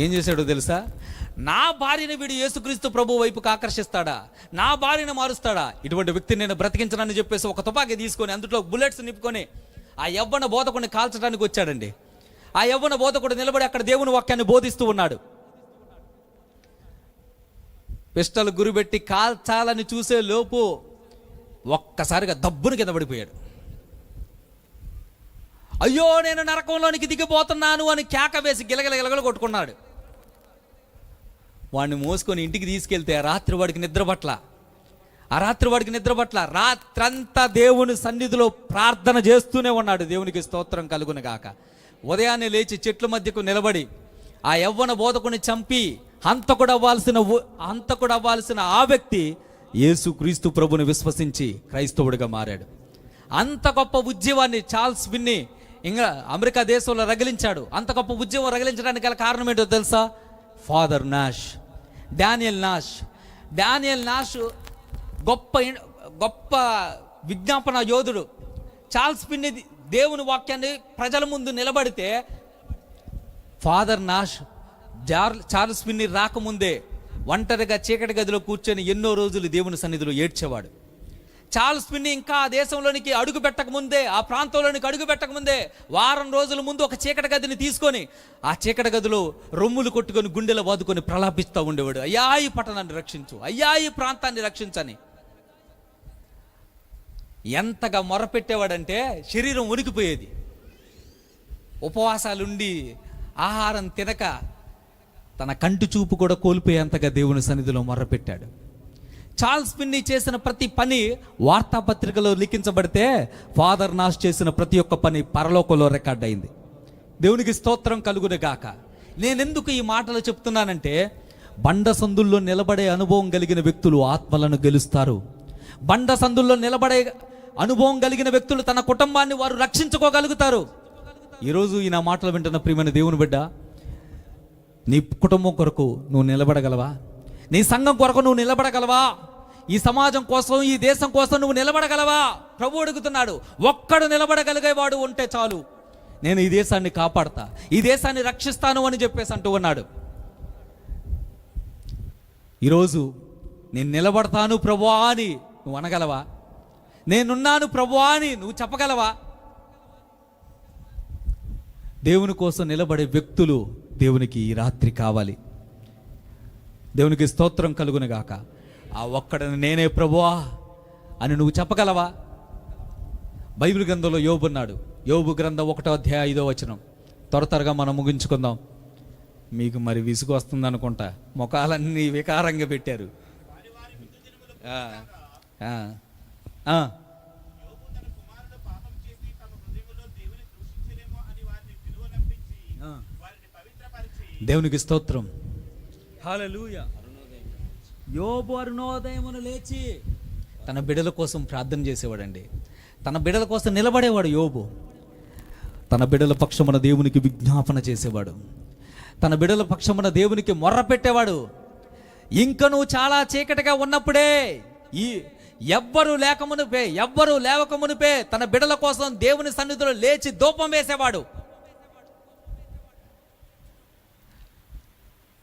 Speaker 1: ఏం చేశాడో తెలుసా? నా భార్యని వీడు యేసుక్రీస్తు ప్రభు వైపుకి ఆకర్షిస్తాడా, నా భార్యను మారుస్తాడా, ఇటువంటి వ్యక్తిని నేను బ్రతికించనని చెప్పేసి ఒక తుపాకీ తీసుకొని అందులో బుల్లెట్స్ నింపుకొని ఆ యవ్వన బోధకుడిని కాల్చడానికి వచ్చాడండి. ఆ యవ్వన బోధకుడు నిలబడి అక్కడ దేవుని వాక్యాన్ని బోధిస్తూ ఉన్నాడు. పిస్టల్ గురిపెట్టి కాల్చాలని చూసే లోపు ఒక్కసారిగా దబ్బుని కింద పడిపోయాడు. అయ్యో నేను నరకంలోనికి దిగిపోతున్నాను అని కేక వేసి గిలగిల కొట్టుకున్నాడు. వాడిని మోసుకొని ఇంటికి తీసుకెళ్తే ఆ రాత్రి వాడికి నిద్ర పట్ల రాత్రంతా దేవుని సన్నిధిలో ప్రార్థన చేస్తూనే ఉన్నాడు. దేవునికి స్తోత్రం కలుగును గాక. ఉదయాన్నే లేచి చెట్ల మధ్యకు నిలబడి ఆ యవ్వన బోధకుని చంపి హంతకుడు అవ్వాల్సిన ఆ వ్యక్తి యేసుక్రీస్తు ప్రభుని విశ్వసించి క్రైస్తవుడిగా మారాడు. అంత గొప్ప ఉద్యమాన్ని చార్ల్స్ విన్నీ ఇంకా అమెరికా దేశంలో రగిలించాడు. అంత గొప్ప ఉద్యమం రగిలించడానికి గల కారణం ఏంటో తెలుసా? ఫాదర్ నాష్, డానియల్ నాష్ గొప్ప విజ్ఞాపన యోధుడు. చార్ల్స్ విన్నీ దేవుని వాక్యాన్ని ప్రజల ముందు నిలబడితే ఫాదర్ నాష్ చార్ల్స్ విన్నీ రాకముందే ఒంటరిగా చీకటి గదిలో కూర్చొని ఎన్నో రోజులు దేవుని సన్నిధిలో ఏడ్చేవాడు. చార్ల్స్ విన్నీ ఇంకా ఆ దేశంలోనికి అడుగు పెట్టకముందే, ఆ ప్రాంతంలోనికి అడుగు పెట్టకముందే వారం రోజుల ముందు ఒక చీకటి గదిని తీసుకొని ఆ చీకటి గదిలో రొమ్ములు కొట్టుకొని గుండెలు బాదుకొని ప్రలాపిస్తూ ఉండేవాడు. అయ్యా ఈ పట్టణాన్ని రక్షించు, అయ్యా ఈ ప్రాంతాన్ని రక్షించని. ఎంతగా మొరపెట్టేవాడంటే శరీరం ఉనికిపోయేది. ఉపవాసాలుండి ఆహారం తినక తన కంటి చూపు కూడా కోల్పోయేంతగా దేవుని సన్నిధిలో మొర్రపెట్టాడు. చార్ల్స్ ఫిన్నీ చేసిన ప్రతి పని వార్తాపత్రికలో లిఖించబడితే ఫాదర్ నాష్ చేసిన ప్రతి ఒక్క పని పరలోకంలో రికార్డ్ అయింది. దేవునికి స్తోత్రం కలుగును గాక. నేనెందుకు ఈ మాటలు చెప్తున్నానంటే, బండ సందుల్లో నిలబడే అనుభవం కలిగిన వ్యక్తులు ఆత్మలను గెలుస్తారు. బండ సందుల్లో నిలబడే అనుభవం కలిగిన వ్యక్తులు తన కుటుంబాన్ని వారు రక్షించుకోగలుగుతారు. ఈరోజు ఈ నా మాటలు వింటున్న ప్రియమైన దేవుని బిడ్డ, నీ కుటుంబం కొరకు నువ్వు నిలబడగలవా? నీ సంఘం కొరకు నువ్వు నిలబడగలవా? ఈ సమాజం కోసం, ఈ దేశం కోసం నువ్వు నిలబడగలవా? ప్రభు అడుగుతున్నాడు. ఒక్కడు నిలబడగలిగేవాడు ఉంటే చాలు, నేను ఈ దేశాన్ని కాపాడతా, ఈ దేశాన్ని రక్షిస్తాను అని చెప్పేసి అంటూ ఉన్నాడు. ఈరోజు నేను నిలబడతాను ప్రభువా అని నువ్వు అనగలవా? నేనున్నాను ప్రభువా అని నువ్వు చెప్పగలవా? దేవుని కోసం నిలబడే వ్యక్తులు దేవునికి ఈ రాత్రి కావాలి. దేవునికి స్తోత్రం కలుగును గాక. ఆ ఒక్కడని నేనే ప్రభువా అని నువ్వు చెప్పగలవా? బైబిల్ గ్రంథంలో యోబు ఉన్నాడు. యోబు గ్రంథం 1వ అధ్యాయం 5వ వచనం. త్వరగా మనం ముగించుకుందాం. మీకు మరి విసుగు వస్తుంది అనుకుంటా, ముఖాలన్నీ వికారంగా పెట్టారు. దేవునికి స్తోత్రం. హల్లెలూయా. యోబు అరుణోదయమున లేచి తన బిడ్డల కోసం ప్రార్థన చేసేవాడండి. తన బిడ్డల కోసం నిలబడేవాడు యోబు. తన బిడ్డల పక్షమున దేవునికి విజ్ఞాపన చేసేవాడు. తన బిడ్డల పక్షమున దేవునికి మొర్ర పెట్టేవాడు. ఇంక నువ్వు చాలా చీకటిగా ఉన్నప్పుడే, ఈ ఎవ్వరూ లేవకమునిపే తన బిడ్డల కోసం దేవుని సన్నిధిలో లేచి ధూపం వేసేవాడు.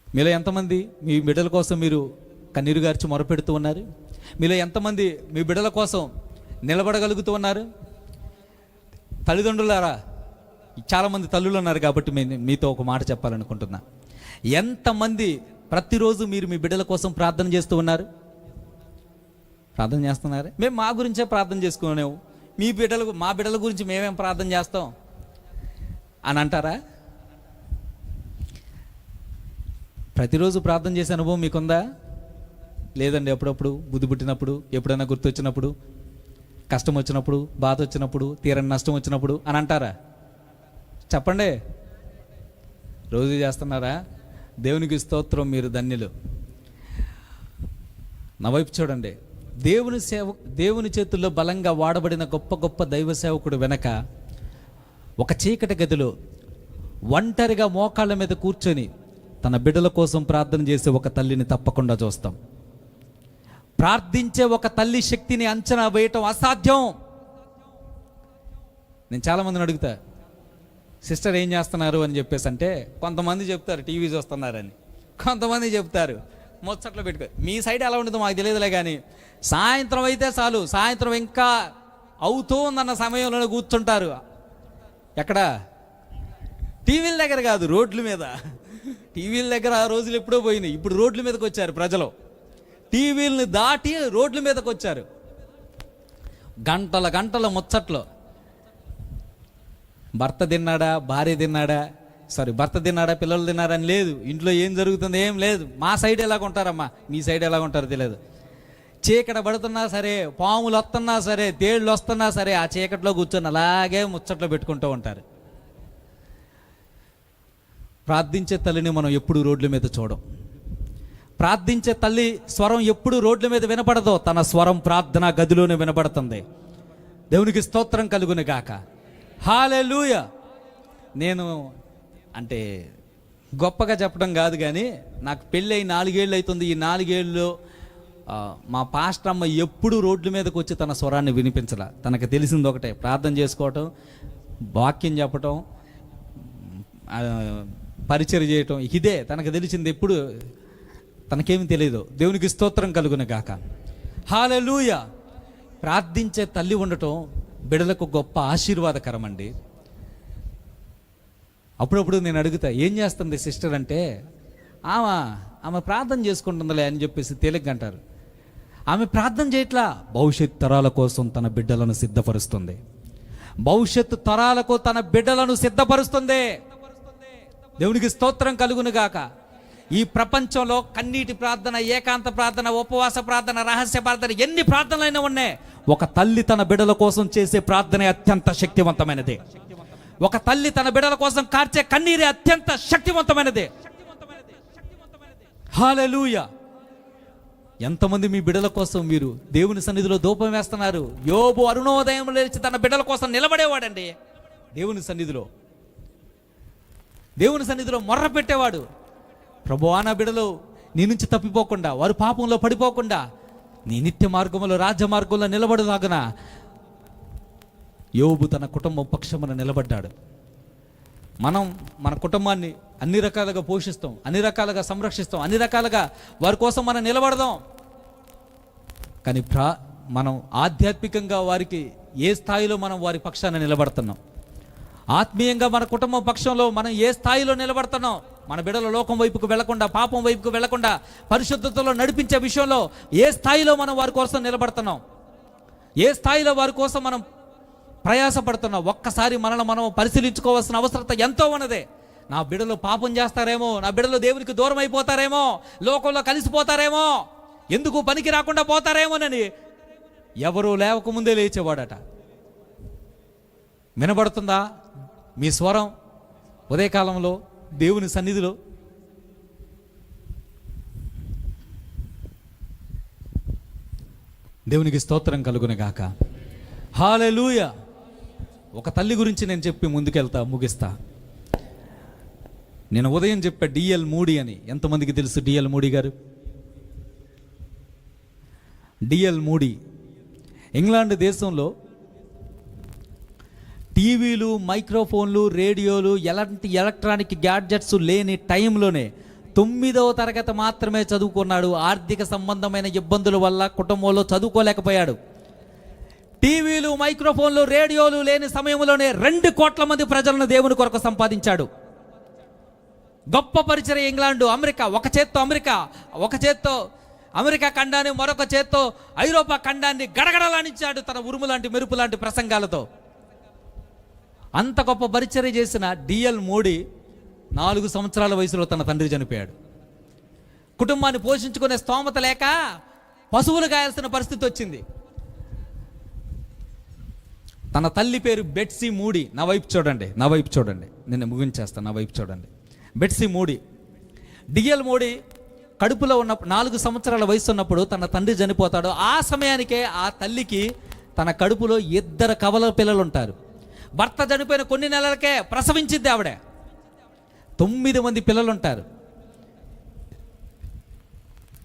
Speaker 1: మీలో ఎంతమంది మీ బిడ్డల కోసం మీరు కన్నీరు గార్చి మొరపెడుతూ ఉన్నారు? మీలో ఎంతమంది మీ బిడ్డల కోసం నిలబడగలుగుతూ ఉన్నారు? తల్లిదండ్రులారా, చాలామంది తల్లులు ఉన్నారు కాబట్టి మీతో ఒక మాట చెప్పాలనుకుంటున్నా. ఎంతమంది ప్రతిరోజు మీరు మీ బిడ్డల కోసం ప్రార్థన చేస్తూ ఉన్నారు? ప్రార్థన చేస్తున్నారే? మేము మా గురించే ప్రార్థన చేసుకునేవు, మా బిడ్డల గురించి మేమేం ప్రార్థన చేస్తాం అని అంటారా? ప్రతిరోజు ప్రార్థన చేసే అనుభవం మీకుందా? లేదండి. అప్పుడప్పుడు బుద్ధి పుట్టినప్పుడు, ఎప్పుడైనా గుర్తొచ్చినప్పుడు, కష్టం వచ్చినప్పుడు, బాధ వచ్చినప్పుడు, తీరని నష్టం వచ్చినప్పుడు అని అంటారా? చెప్పండి. రోజు చేస్తున్నారా? దేవునికి స్తోత్రం, మీరు ధన్యులు. నా వైపు చూడండి. దేవుని చేతుల్లో బలంగా వాడబడిన గొప్ప గొప్ప దైవ సేవకుడు వెనక ఒక చీకటి గదిలో ఒంటరిగా మోకాళ్ళ మీద కూర్చొని తన బిడ్డల కోసం ప్రార్థన చేసే ఒక తల్లిని తప్పకుండా చూస్తాం. ప్రార్థించే ఒక తల్లి శక్తిని అంచనా వేయటం అసాధ్యం. నేను చాలామందిని అడుగుతా, సిస్టర్ ఏం చేస్తున్నారు అని చెప్పేసి అంటే, కొంతమంది చెప్తారు టీవీ చూస్తున్నారని, కొంతమంది చెప్తారు ముచ్చట్లు పెట్టుకో. మీ సైడ్ ఎలా ఉంటుందో మాకు తెలియదులే, కానీ సాయంత్రం అయితే చాలు, సాయంత్రం ఇంకా అవుతూ ఉందన్న సమయంలోనే కూర్చుంటారు. ఎక్కడ? టీవీల దగ్గర కాదు, రోడ్ల మీద. టీవీల దగ్గర ఆ రోజులు ఎప్పుడో పోయినాయి. ఇప్పుడు రోడ్ల మీదకి వచ్చారు ప్రజలు. టీవీలని దాటి రోడ్ల మీదకి వచ్చారు. గంటల ముచ్చట్లు. భర్త తిన్నాడా, భార్య తిన్నాడా, భర్త తిన్నాడా, పిల్లలు తిన్నారా అని లేదు. ఇంట్లో ఏం జరుగుతుంది ఏం లేదు. మా సైడ్ ఎలాగ ఉంటారమ్మా, మీ సైడ్ ఎలాగ ఉంటారో తెలియదు. చీకట పడుతున్నా సరే, పాములు వస్తున్నా సరే, తేళ్ళు వస్తున్నా సరే, ఆ చీకట్లో కూర్చొని అలాగే ముచ్చట్లు పెట్టుకుంటూ ఉంటారు. ప్రార్థించే తల్లిని మనం ఎప్పుడు రోడ్ల మీద చూడం. ప్రార్థించే తల్లి స్వరం ఎప్పుడు రోడ్ల మీద వినపడదో, తన స్వరం ప్రార్థనా గదిలోనే వినపడుతుంది. దేవునికి స్తోత్రం కలుగును గాక. హల్లెలూయా. నేను అంటే గొప్పగా చెప్పడం కాదు, కానీ నాకు పెళ్ళి అయి 4 ఏళ్ళు అవుతుంది. ఈ 4 ఏళ్ళు మా పాస్టర్ అమ్మ ఎప్పుడు రోడ్ల మీదకి వచ్చి తన స్వరాన్ని వినిపించలా. తనకు తెలిసింది ఒకటే, ప్రార్థన చేసుకోవటం, వాక్యం చెప్పటం, పరిచయం చేయటం. ఇదే తనకు తెలిసింది. ఎప్పుడు తనకేమి తెలియదు. దేవునికి స్తోత్రం కలుగును గాక. హల్లెలూయా. ప్రార్థించే తల్లి ఉండటం బిడ్డలకు గొప్ప ఆశీర్వాదకరం అండి. అప్పుడప్పుడు నేను అడుగుతా, ఏం చేస్తుంది సిస్టర్ అంటే, ఆమె ప్రార్థన చేసుకుంటుందిలే అని చెప్పేసి తేలిగ్గా అంటారు. ఆమె ప్రార్థన చేయట్లా, భవిష్యత్ తరాల కోసం తన బిడ్డలను సిద్ధపరుస్తుంది. భవిష్యత్తు తరాలకు తన బిడ్డలను సిద్ధపరుస్తుంది. దేవునికి స్తోత్రం కలుగును గాక. ఈ ప్రపంచంలో కన్నీటి ప్రార్థన, ఏకాంత ప్రార్థన, ఉపవాస ప్రార్థన, రహస్య ప్రార్థన, ఎన్ని ప్రార్థనలైనా ఉన్నాయి. ఒక తల్లి తన బిడ్డల కోసం చేసే ప్రార్థనే అత్యంత శక్తివంతమైనది. ఒక తల్లి తన బిడ్డల కోసం కార్చే కన్నీరే అత్యంత శక్తివంతమైనది. హల్లెలూయా. ఎంతమంది మీ బిడ్డల కోసం మీరు దేవుని సన్నిధిలో ధూపం వేస్తున్నారు? యోబు అరుణోదయం లేచి తన బిడ్డల కోసం నిలబడేవాడండి. దేవుని సన్నిధిలో మొర్ర పెట్టేవాడు. ప్రభువా, నా బిడ్డలు నీ నుంచి తప్పిపోకుండా, వారు పాపంలో పడిపోకుండా నీ నిత్య మార్గంలో, రాజ్య మార్గంలో నిలబడలాగున యోబు తన కుటుంబం పక్షమున నిలబడ్డాడు. మనం మన కుటుంబాన్ని అన్ని రకాలుగా పోషిస్తాం, అన్ని రకాలుగా సంరక్షిస్తాం, అన్ని రకాలుగా వారి కోసం మనం నిలబడదాం. కానీ మనం ఆధ్యాత్మికంగా వారికి ఏ స్థాయిలో మనం వారి పక్షాన నిలబడుతున్నాం, ఆత్మీయంగా మన కుటుంబం పక్షంలో మనం ఏ స్థాయిలో నిలబడుతున్నాం, మన బిడ్డల లోకం వైపుకు వెళ్లకుండా, పాపం వైపుకు వెళ్లకుండా పరిశుద్ధతలో నడిపించే విషయంలో ఏ స్థాయిలో మనం వారి కోసం నిలబడుతున్నాం, ఏ స్థాయిలో వారి కోసం మనం ప్రయాసపడుతున్నాం, ఒక్కసారి మనల్ని మనం పరిశీలించుకోవాల్సిన అవసరత ఎంతో ఉన్నదే. నా బిడ్డలు పాపం చేస్తారేమో, నా బిడ్డలు దేవునికి దూరం అయిపోతారేమో, లోకంలో కలిసిపోతారేమో, ఎందుకు పనికి రాకుండా పోతారేమోనని ఎవరూ లేవకముందే లేచేవాడట. వినబడుతుందా మీ స్వరం ఉదయకాలంలో దేవుని సన్నిధిలో? దేవునికి స్తోత్రం కలుగునుగాక. హల్లెలూయా. ఒక తల్లి గురించి నేను చెప్పి ముగిస్తా. నేను ఉదయం చెప్పా డిఎల్ మూడీ అని. ఎంతమందికి తెలుసు డిఎల్ మూడీ గారు? డిఎల్ మూడీ ఇంగ్లాండ్ దేశంలో టీవీలు, మైక్రోఫోన్లు, రేడియోలు, ఎలాంటి ఎలక్ట్రానిక్ గ్యాడ్జెట్స్ లేని టైంలోనే 9వ తరగతి మాత్రమే చదువుకున్నాడు. ఆర్థిక సంబంధమైన ఇబ్బందుల వల్ల కుటుంబంలో చదువుకోలేకపోయాడు. టీవీలు, మైక్రోఫోన్లు, రేడియోలు లేని సమయంలోనే 2 కోట్ల మంది ప్రజలను దేవుని కొరకు సంపాదించాడు. గొప్ప పరిచయం ఇంగ్లాండు, అమెరికా. ఒక చేత్తో అమెరికా ఖండాన్ని, మరొక చేత్తో ఐరోపా ఖండాన్ని గడగడలానించాడు తన ఉరుము లాంటి, మెరుపు లాంటి ప్రసంగాలతో. అంత గొప్ప పరిచర్య చేసిన డిఎల్ మూడీ 4 సంవత్సరాల వయసులో తన తండ్రి చనిపోయాడు. కుటుంబాన్ని పోషించుకునే స్తోమత లేక పశువులు గాయాల్సిన పరిస్థితి వచ్చింది. తన తల్లి పేరు బెట్సీ మూడీ. నా వైపు చూడండి, నేను ముగించేస్తాను. నా వైపు చూడండి. Betsy moody. డిఎల్ మూడీ కడుపులో ఉన్నప్పుడు 4 సంవత్సరాల వయసు ఉన్నప్పుడు తన తండ్రి చనిపోతాడు. ఆ సమయానికే ఆ తల్లికి తన కడుపులో 2 కవల పిల్లలు ఉంటారు. భర్త చనిపోయిన కొన్ని నెలలకే ప్రసవించింది ఆవిడ. 9 మంది పిల్లలు ఉంటారు.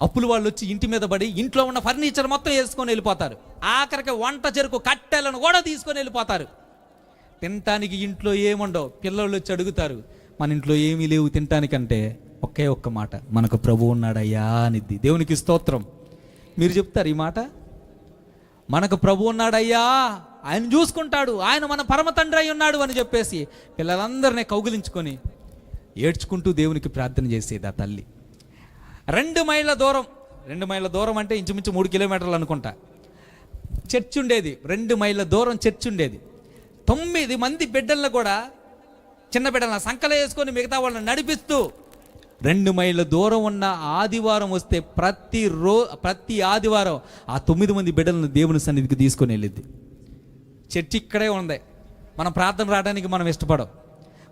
Speaker 1: అప్పులు వాళ్ళు వచ్చి ఇంటి మీద పడి ఇంట్లో ఉన్న ఫర్నిచర్ మొత్తం వేసుకొని వెళ్ళిపోతారు. ఆఖరికి వంట చెరుకు కట్టెలను కూడా తీసుకొని వెళ్ళిపోతారు. తినటానికి ఇంట్లో ఏముండవు. పిల్లలు వచ్చి అడుగుతారు, మన ఇంట్లో ఏమీ లేవు తినటానికంటే ఒకే ఒక్క మాట, మనకు ప్రభు ఉన్నాడయ్యా అనిద్ది. దేవునికి స్తోత్రం. మీరు చెప్తారు ఈ మాట? మనకు ప్రభు ఉన్నాడయ్యా, ఆయన చూసుకుంటాడు, ఆయన మన పరమ తండ్రి అయి ఉన్నాడు అని చెప్పేసి పిల్లలందరినీ కౌగిలించుకొని ఏడ్చుకుంటూ దేవునికి ప్రార్థన చేసేది ఆ తల్లి. 2 మైళ్ళ దూరం అంటే ఇంచుమించు 3 కిలోమీటర్లు అనుకుంటా చర్చ్ ఉండేది. 2 మైళ్ళ దూరం చర్చ్ ఉండేది. 9 మంది బిడ్డలను కూడా, చిన్న బిడ్డలను సంకల వేసుకొని మిగతా వాళ్ళని నడిపిస్తూ 2 మైళ్ళ దూరం ఉన్న ఆదివారం వస్తే ప్రతి ఆదివారం ఆ 9 మంది బిడ్డలను దేవుని సన్నిధికి తీసుకొని వెళ్ళిద్ది. చర్చి ఇక్కడే ఉంది. మనం ప్రార్థన రావడానికి మనం ఇష్టపడం.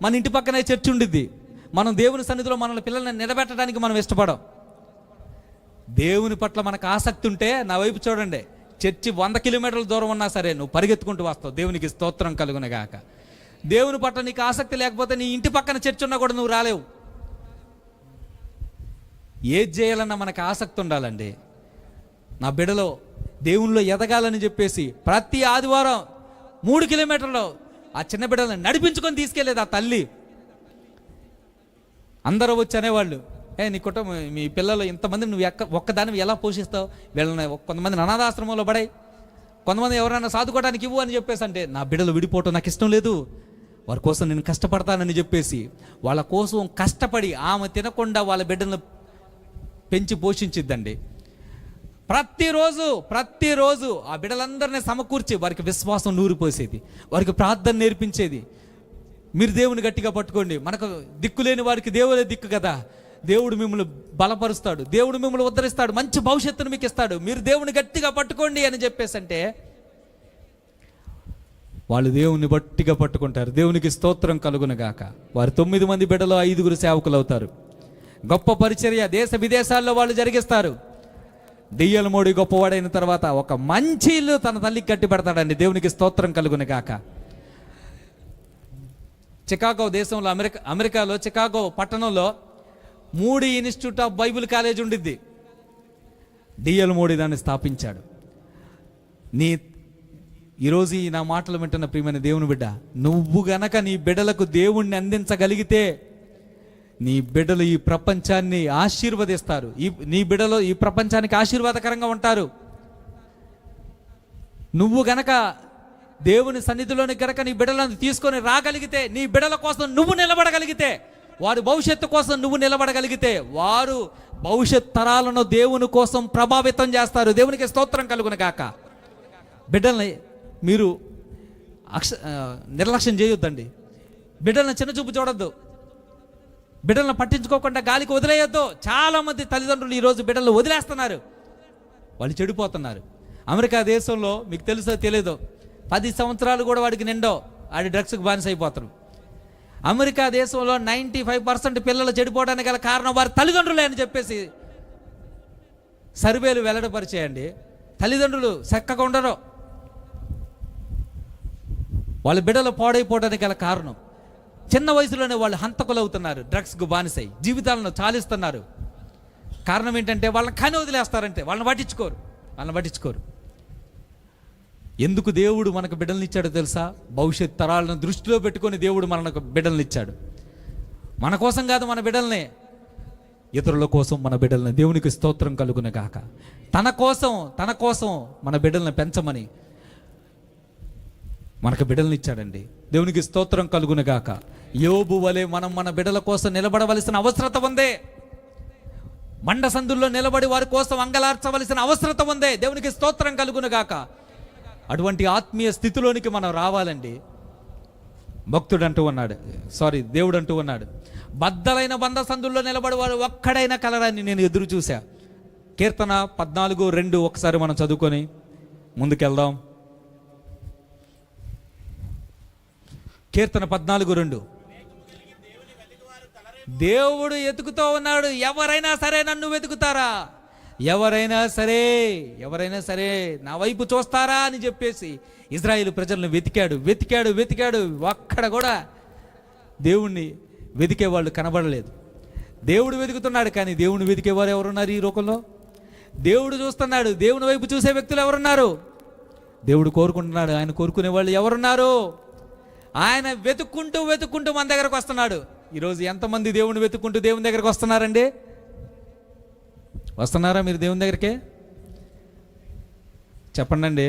Speaker 1: మన ఇంటి పక్కనే చర్చి ఉండిద్ది. మనం దేవుని సన్నిధిలో మన పిల్లల్ని నిలబెట్టడానికి మనం ఇష్టపడం. దేవుని పట్ల మనకు ఆసక్తి ఉంటే నా వైపు చూడండి, చర్చి 100 కిలోమీటర్ల దూరం ఉన్నా సరే నువ్వు పరిగెత్తుకుంటూ వస్తావు. దేవునికి స్తోత్రం కలుగునగాక. దేవుని పట్ల నీకు ఆసక్తి లేకపోతే నీ ఇంటి పక్కన చర్చి ఉన్నా కూడా నువ్వు రాలేవు. ఏది చేయాలన్నా మనకు ఆసక్తి ఉండాలండి. నా బిడ్డలో దేవునిలో ఎదగాలని చెప్పేసి ప్రతి ఆదివారం 3 కిలోమీటర్లు ఆ చిన్న బిడ్డలను నడిపించుకొని తీసుకెళ్ళేది ఆ తల్లి. అందరూ వచ్చి అనేవాళ్ళు, నీ కుటుంబం, మీ పిల్లలు ఇంతమంది నువ్వు ఒక్కదాన్ని ఎలా పోషిస్తావు? వీళ్ళని కొంతమంది అనాథాశ్రమంలో పడాయి, కొంతమంది ఎవరైనా సాదుకోవడానికి ఇవ్వు అని చెప్పేసి అంటే, నా బిడ్డలు విడిపోవటం నాకు ఇష్టం లేదు, వారి కోసం నేను కష్టపడతానని చెప్పేసి వాళ్ళ కోసం కష్టపడి ఆమె తినకుండా వాళ్ళ బిడ్డలను పెంచి పోషించిద్దండి. ప్రతిరోజు ఆ బిడ్డలందరినీ సమకూర్చి వారికి విశ్వాసం నూరిపోసేది, వారికి ప్రార్థన నేర్పించేది. మీరు దేవుని గట్టిగా పట్టుకోండి, మనకు దిక్కులేని వారికి దేవుడే దిక్కు కదా. దేవుడు మిమ్మల్ని బలపరుస్తాడు, దేవుడు మిమ్మల్ని ఉద్ధరిస్తాడు, మంచి భవిష్యత్తును మీకు ఇస్తాడు, మీరు దేవుని గట్టిగా పట్టుకోండి అని చెప్పేసి అంటే వాళ్ళు దేవుని గట్టిగా పట్టుకుంటారు. దేవునికి స్తోత్రం కలుగునుగాక. వారు 9 మంది బిడ్డలో 5 సేవకులు అవుతారు. గొప్ప పరిచర్య దేశ విదేశాల్లో వాళ్ళు జరిగిస్తారు. దెయ్యాల మోడి గొప్పవాడైన తర్వాత ఒక మంచి ఇల్లు తన తల్లికి కట్టి పెడతాడండి. దేవునికి స్తోత్రం కలుగునుగాక. చికాగో దేశంలో అమెరికాలో చికాగో పట్టణంలో moody institute of Bible college ఉండిద్ది. డిఎల్ మోడీ దాన్ని స్థాపించాడు. ఈరోజు నా మాటలు వింటున్న ప్రియమైన దేవుని బిడ్డ, నువ్వు గనక నీ బిడ్డలకు దేవుణ్ణి అందించగలిగితే నీ బిడ్డలు ఈ ప్రపంచాన్ని ఆశీర్వదిస్తారు. నీ బిడ్డలు ఈ ప్రపంచానికి ఆశీర్వాదకరంగా ఉంటారు. నువ్వు గనక దేవుని సన్నిధిలోని గనక నీ బిడ్డలను తీసుకొని రాగలిగితే, నీ బిడ్డల కోసం నువ్వు నిలబడగలిగితే, వారి భవిష్యత్తు కోసం నువ్వు నిలబడగలిగితే, వారు భవిష్యత్ తరాలను దేవుని కోసం ప్రభావితం చేస్తారు. దేవునికి స్తోత్రం కలుగును గాక. బిడ్డల్ని మీరు నిర్లక్ష్యం చేయొద్దండి. బిడ్డలను చిన్న చూపు చూడొద్దు. బిడ్డలను పట్టించుకోకుండా గాలికి వదిలేయొద్దు. చాలామంది తల్లిదండ్రులు ఈరోజు బిడ్డలు వదిలేస్తున్నారు, వాళ్ళు చెడిపోతున్నారు. అమెరికా దేశంలో మీకు తెలుసో తెలియదో 10 సంవత్సరాలు కూడా వాడికి నిండో ఆడి డ్రగ్స్కి బానిస అయిపోతారు. అమెరికా దేశంలో 95% పిల్లలు చెడిపోవడానికి గల కారణం వారి తల్లిదండ్రులే అని చెప్పేసి సర్వేలు వెల్లడిపరిచేయండి. తల్లిదండ్రులు చక్కగా ఉండరు, వాళ్ళ బిడ్డలు పాడైపోవడానికి గల కారణం చిన్న వయసులోనే వాళ్ళు హంతకులు అవుతున్నారు, డ్రగ్స్కు బానిసై జీవితాలను చాలిస్తున్నారు. కారణం ఏంటంటే వాళ్ళని కానీ వదిలేస్తారంటే వాళ్ళని పట్టించుకోరు. ఎందుకు దేవుడు మనకు బిడ్డలను ఇచ్చాడో తెలుసా? భవిష్యత్ తరాలను దృష్టిలో పెట్టుకొని దేవుడు మనకు బిడ్డలను ఇచ్చాడు. మన కోసం కాదు, మన బిడ్డల్ని, ఇతరుల కోసం మన బిడ్డల్ని. దేవునికి స్తోత్రం కలుగును గాక. తన కోసం మన బిడ్డల్ని పెంచమని మనకు బిడ్డలను ఇచ్చాడండి. దేవునికి స్తోత్రం కలుగును గాక. యోబు వలె మనం మన బిడ్డల కోసం నిలబడవలసిన అవసరత ఉందే. మండ సందుల్లో నిలబడి వారి కోసం అంగలార్చవలసిన అవసరత ఉందే. దేవునికి స్తోత్రం కలుగును గాక. అటువంటి ఆత్మీయ స్థితిలోనికి మనం రావాలండి. దేవుడు అంటూ ఉన్నాడు, బద్దలైన బంద సందుల్లో నిలబడి వాడు ఒక్కడైనా కలరాన్ని నేను ఎదురు చూశా. కీర్తన 14:2 ఒకసారి మనం చదువుకొని ముందుకెళ్దాం. కీర్తన 14:2. దేవుడు ఎతుకుతూ ఉన్నాడు. ఎవరైనా సరే నన్ను వెతుకుతారా, ఎవరైనా సరే నా వైపు చూస్తారా అని చెప్పేసి ఇజ్రాయేలు ప్రజలను వెతికాడు. ఒక్కడ కూడా దేవుణ్ణి వెతికే వాళ్ళు కనబడలేదు. దేవుడు వెతుకుతున్నాడు, కానీ దేవుని వెతికేవారు ఎవరున్నారు ఈ లోకంలో? దేవుడు చూస్తున్నాడు, దేవుని వైపు చూసే వ్యక్తులు ఎవరున్నారు? దేవుడు కోరుకుంటున్నాడు, ఆయన కోరుకునే వాళ్ళు ఎవరున్నారు? ఆయన వెతుక్కుంటూ మన దగ్గరకు వస్తున్నాడు. ఈరోజు ఎంతమంది దేవుని వెతుక్కుంటూ దేవుని దగ్గరకు వస్తున్నారండి? వస్తున్నారా మీరు దేవుని దగ్గరికి? చెప్పండి,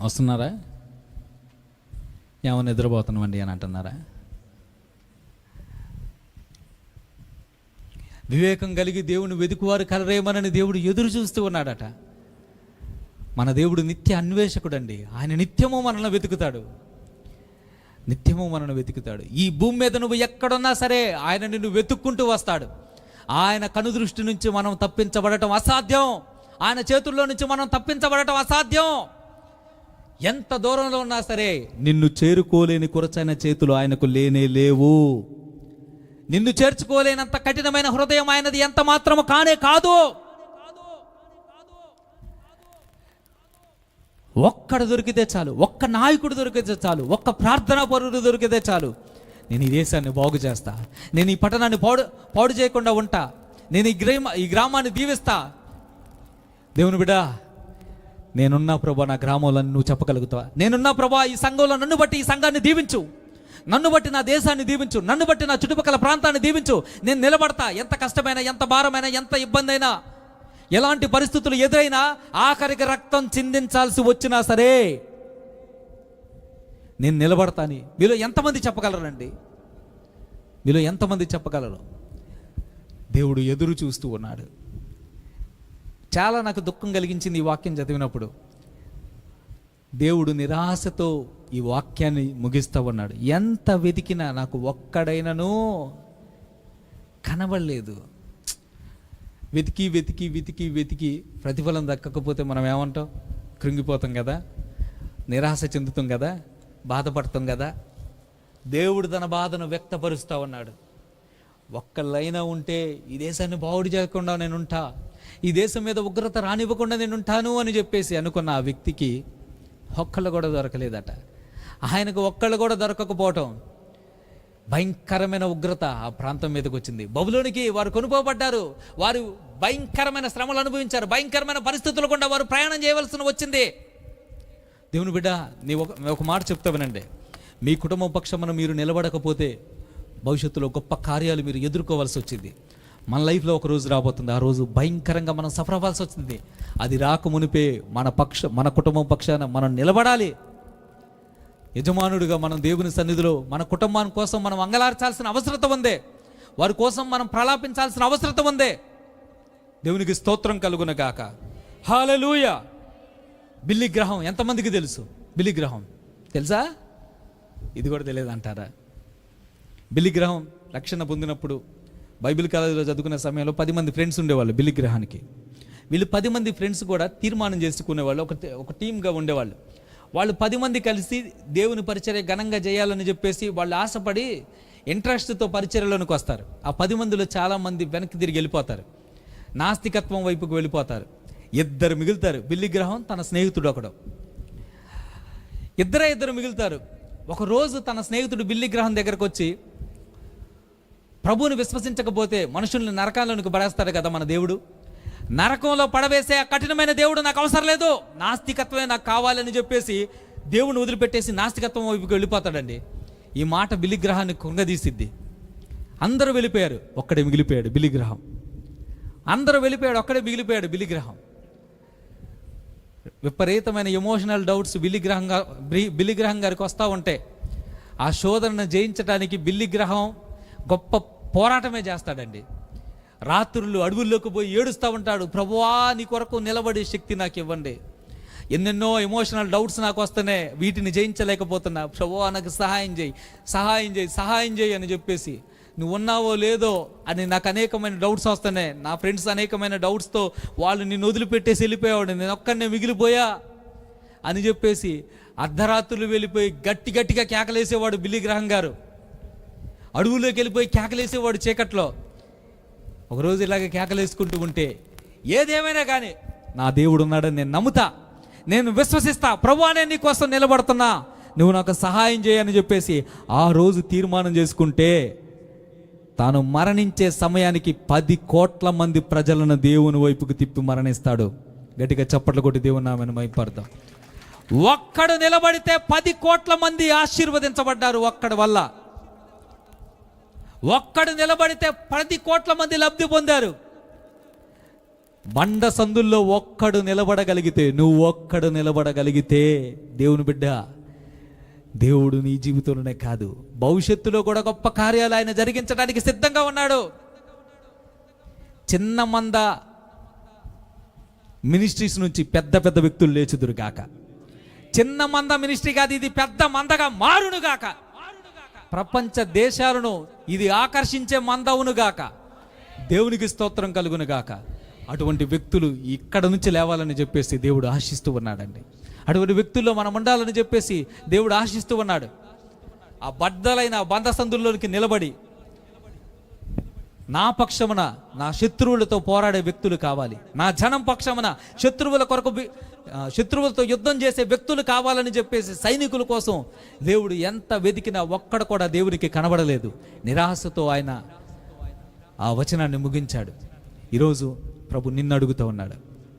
Speaker 1: వస్తున్నారా? ఏమో నిద్రపోతున్నామండి అని అంటున్నారా? వివేకం కలిగి దేవుని వెతుకువారు కలరేమనని దేవుడు ఎదురు చూస్తూ ఉన్నాడట. మన దేవుడు నిత్య అన్వేషకుడు అండి. ఆయన నిత్యము మనల్ని వెతుకుతాడు. ఈ భూమి మీద నువ్వు ఎక్కడున్నా సరే ఆయన నిన్ను వెతుక్కుంటూ వస్తాడు. ఆయన కనుదృష్టి నుంచి మనం తప్పించబడటం అసాధ్యం. ఆయన చేతుల్లో నుంచి మనం తప్పించబడటం అసాధ్యం. ఎంత దూరంలో ఉన్నా సరే నిన్ను చేరుకోలేని కురచైన చేతులు ఆయనకు లేవు. నిన్ను చేర్చుకోలేనంత కఠినమైన హృదయం ఆయనది ఎంత మాత్రము కానే కాదు. ఒక్కడు దొరికితే చాలు, ఒక్క నాయకుడు దొరికితే చాలు, ఒక్క ప్రార్థనా పరుడు దొరికితే చాలు, నేను ఈ దేశాన్ని బాగు చేస్తా, నేను ఈ పట్టణాన్ని పాడు చేయకుండా ఉంటా, నేను ఈ గ్రామాన్ని దీవిస్తా. దేవుని బిడ్డ, నేనున్నా ప్రభా నా గ్రామంలో నువ్వు చెప్పగలుగుతావా? నేనున్నా ప్రభా ఈ సంఘంలో, నన్ను బట్టి ఈ సంఘాన్ని దీవించు, నన్ను బట్టి నా దేశాన్ని దీవించు, నన్ను బట్టి నా చుట్టుపక్కల ప్రాంతాన్ని దీవించు. నేను నిలబడతా. ఎంత కష్టమైనా, ఎంత భారమైనా, ఎంత ఇబ్బంది అయినా, ఎలాంటి పరిస్థితులు ఎదురైనా, ఆఖరికి రక్తం చిందించాల్సి వచ్చినా సరే నేను నిలబడతాని. మీలో ఎంతమంది చెప్పగలరు? దేవుడు ఎదురు చూస్తూ ఉన్నాడు. చాలా నాకు దుఃఖం కలిగించింది ఈ వాక్యం చదివినప్పుడు. దేవుడు నిరాశతో ఈ వాక్యాన్ని ముగిస్తూ ఉన్నాడు. ఎంత వెతికినా నాకు ఒక్కడైనను కనబడలేదు. వెతికి వెతికి వెతికి వెతికి ప్రతిఫలం దక్కకపోతే మనం ఏమంటాం? కృంగిపోతాం కదా, నిరాశ చెందుతాం కదా, బాధపడతాం కదా. దేవుడు తన బాధను వ్యక్తపరుస్తూ ఉన్నాడు. ఒక్కళ్ళైనా ఉంటే ఈ దేశాన్ని బాగుడు చేయకుండా నేనుంటా, ఈ దేశం మీద ఉగ్రత రానివ్వకుండా నేనుంటాను అని చెప్పేసి అనుకున్న ఆ వ్యక్తికి ఒక్కళ్ళు కూడా దొరకలేదట. ఆయనకు ఒక్కళ్ళు కూడా దొరకకపోవటం, భయంకరమైన ఉగ్రత ఆ ప్రాంతం మీదకి వచ్చింది. బబులోనికి వారు కొనుక్కోబడ్డారు. వారు భయంకరమైన శ్రమలు అనుభవించారు. భయంకరమైన పరిస్థితులు గుండా వారు ప్రయాణం చేయవలసి వచ్చింది. దేవుని బిడ్డ, ఒక మాట చెప్తా వినండి. మీ కుటుంబం పక్షమున మీరు నిలబడకపోతే భవిష్యత్తులో గొప్ప కార్యాలు మీరు ఎదుర్కోవాల్సి వచ్చింది. మన లైఫ్లో ఒక రోజు రాబోతుంది. ఆ రోజు భయంకరంగా మనం సఫర్ అవ్వాల్సి వస్తుంది. అది రాకమునిపే మన కుటుంబం పక్షాన మనం నిలబడాలి. యజమానుడిగా మనం దేవుని సన్నిధిలో మన కుటుంబాని కోసం మనం అంగలార్చాల్సిన అవసరత ఉందే. వారి కోసం మనం ప్రలాపించాల్సిన అవసరత ఉందే. దేవునికి స్తోత్రం కలుగును గాక. హల్లెలూయా. బిల్లీ గ్రహం ఎంతమందికి తెలుసు? బిల్లీ గ్రహం తెలుసా? ఇది కూడా తెలియదు అంటారా? బిల్లీ గ్రహం రక్షణ పొందినప్పుడు బైబిల్ కాలేజీలో చదువుకునే సమయంలో 10 మంది ఫ్రెండ్స్ ఉండేవాళ్ళు బిల్లీ గ్రహానికి. వీళ్ళు 10 మంది ఫ్రెండ్స్ కూడా తీర్మానం చేసుకునేవాళ్ళు, ఒక టీమ్గా ఉండేవాళ్ళు. వాళ్ళు 10 మంది కలిసి దేవుని పరిచర్య ఘనంగా చేయాలని చెప్పేసి వాళ్ళు ఆశపడి ఇంట్రెస్ట్తో పరిచర్యలోనికి వస్తారు. ఆ 10 మందిలో చాలామంది వెనక్కి తిరిగి వెళ్ళిపోతారు, నాస్తికత్వం వైపుకు వెళ్ళిపోతారు. 2 మిగులుతారు. బిల్లీ గ్రహం తన స్నేహితుడు ఒకడు, ఇద్దరు మిగులుతారు. ఒకరోజు తన స్నేహితుడు బిల్లీ గ్రహం దగ్గరకు వచ్చి, ప్రభువుని విశ్వసించకపోతే మనుషుల్ని నరకాల్లోనికి పడేస్తాడు కదా మన దేవుడు, నరకంలో పడవేసే ఆ కఠినమైన దేవుడు నాకు అవసరం లేదు, నాస్తికత్వమే నాకు కావాలని చెప్పేసి దేవుని వదిలిపెట్టేసి నాస్తికత్వం వైపుకి వెళ్ళిపోతాడండి. ఈ మాట బిల్లీ గ్రహాన్ని కుంగదీసిద్ది. అందరూ వెళ్ళిపోయారు, ఒక్కడే మిగిలిపోయాడు బిల్లీ గ్రహం. అందరూ వెళ్ళిపోయాడు, ఒక్కడే మిగిలిపోయాడు బిల్లీ గ్రహం. విపరీతమైన ఎమోషనల్ డౌట్స్ బిల్లీ గ్రహం గారికి వస్తూ ఉంటే ఆ శోధనను జయించడానికి బిల్లీ గ్రహం గొప్ప పోరాటమే చేస్తాడండి. రాత్రులు అడవుల్లోకి పోయి ఏడుస్తూ ఉంటాడు, ప్రభువా నీ కొరకు నిలబడే శక్తి నాకు ఇవ్వండి, ఎన్నెన్నో ఎమోషనల్ డౌట్స్ నాకు వస్తున్నాయి, వీటిని జయించలేకపోతున్నా, ప్రభువా నాకు సహాయం చేయి అని చెప్పేసి, నువ్వు ఉన్నావో లేదో అని నాకు అనేకమైన డౌట్స్ వస్తున్నాయి, నా ఫ్రెండ్స్ అనేకమైన డౌట్స్తో వాళ్ళు నిన్ను వదిలిపెట్టేసి వెళ్ళిపోయాడు, నేను ఒక్కడనే మిగిలిపోయా అని చెప్పేసి అర్ధరాత్రులు వెళ్ళిపోయి గట్టిగా కేకలేసేవాడు బిల్లీ గ్రహం గారు. అడవులోకి వెళ్ళిపోయి కేకలేసేవాడు చీకట్లో. ఒకరోజు ఇలాగ కేకలేసుకుంటూ ఉంటే, ఏదేమైనా కానీ నా దేవుడు ఉన్నాడని నేను నమ్ముతా, నేను విశ్వసిస్తా, ప్రభువా నేను నీ కోసం నిలబడుతున్నా, నువ్వు నాకు సహాయం చేయని చెప్పేసి ఆ రోజు తీర్మానం చేసుకుంటే తాను మరణించే సమయానికి 10 కోట్ల మంది ప్రజలను దేవుని వైపుకు తిప్పి మరణిస్తాడు. గట్టిగా చప్పట్లు కొట్టి దేవుని నామమున మహిమపడతాం. ఒక్కడు నిలబడితే 10 కోట్ల మంది ఆశీర్వదించబడ్డారు. ఒక్కడు నిలబడితే 10 కోట్ల మంది లబ్ధి పొందారు. బండ సందుల్లో ఒక్కడు నిలబడగలిగితే దేవుని బిడ్డ, దేవుడు నీ జీవితంలోనే కాదు భవిష్యత్తులో కూడా గొప్ప కార్యాలు ఆయన జరిగించడానికి సిద్ధంగా ఉన్నాడు. చిన్న మంద మినిస్ట్రీస్ నుంచి పెద్ద వ్యక్తులు లేచుదురు గాక. చిన్న మంద మినిస్ట్రీ కాదు, ఇది పెద్ద మందగా మారును గాక. ప్రపంచ దేశాలను ఇది ఆకర్షించే మందవును గాక. దేవునికి స్తోత్రం కలుగును గాక. అటువంటి వ్యక్తులు ఇక్కడ నుంచి లేవాలని చెప్పేసి దేవుడు ఆశిస్తూ ఉన్నాడండి. అటువంటి వ్యక్తుల్లో మనం ఉండాలని చెప్పేసి దేవుడు ఆశిస్తూ ఉన్నాడు. ఆ బద్దలైన బంధసందుల్లోనికి నిలబడి నా పక్షమున నా శత్రువులతో పోరాడే వ్యక్తులు కావాలి, నా జనం పక్షమున శత్రువులతో యుద్ధం చేసే వ్యక్తులు కావాలని చెప్పేసి సైనికుల కోసం దేవుడు ఎంత వెతికినా ఒక్కడ కూడా దేవునికి కనబడలేదు. నిరాశతో ఆయన ఆ వచనాన్ని ముగించాడు. ఈరోజు ప్రభు నిన్ను అడుగుతూ ఉన్నాడు,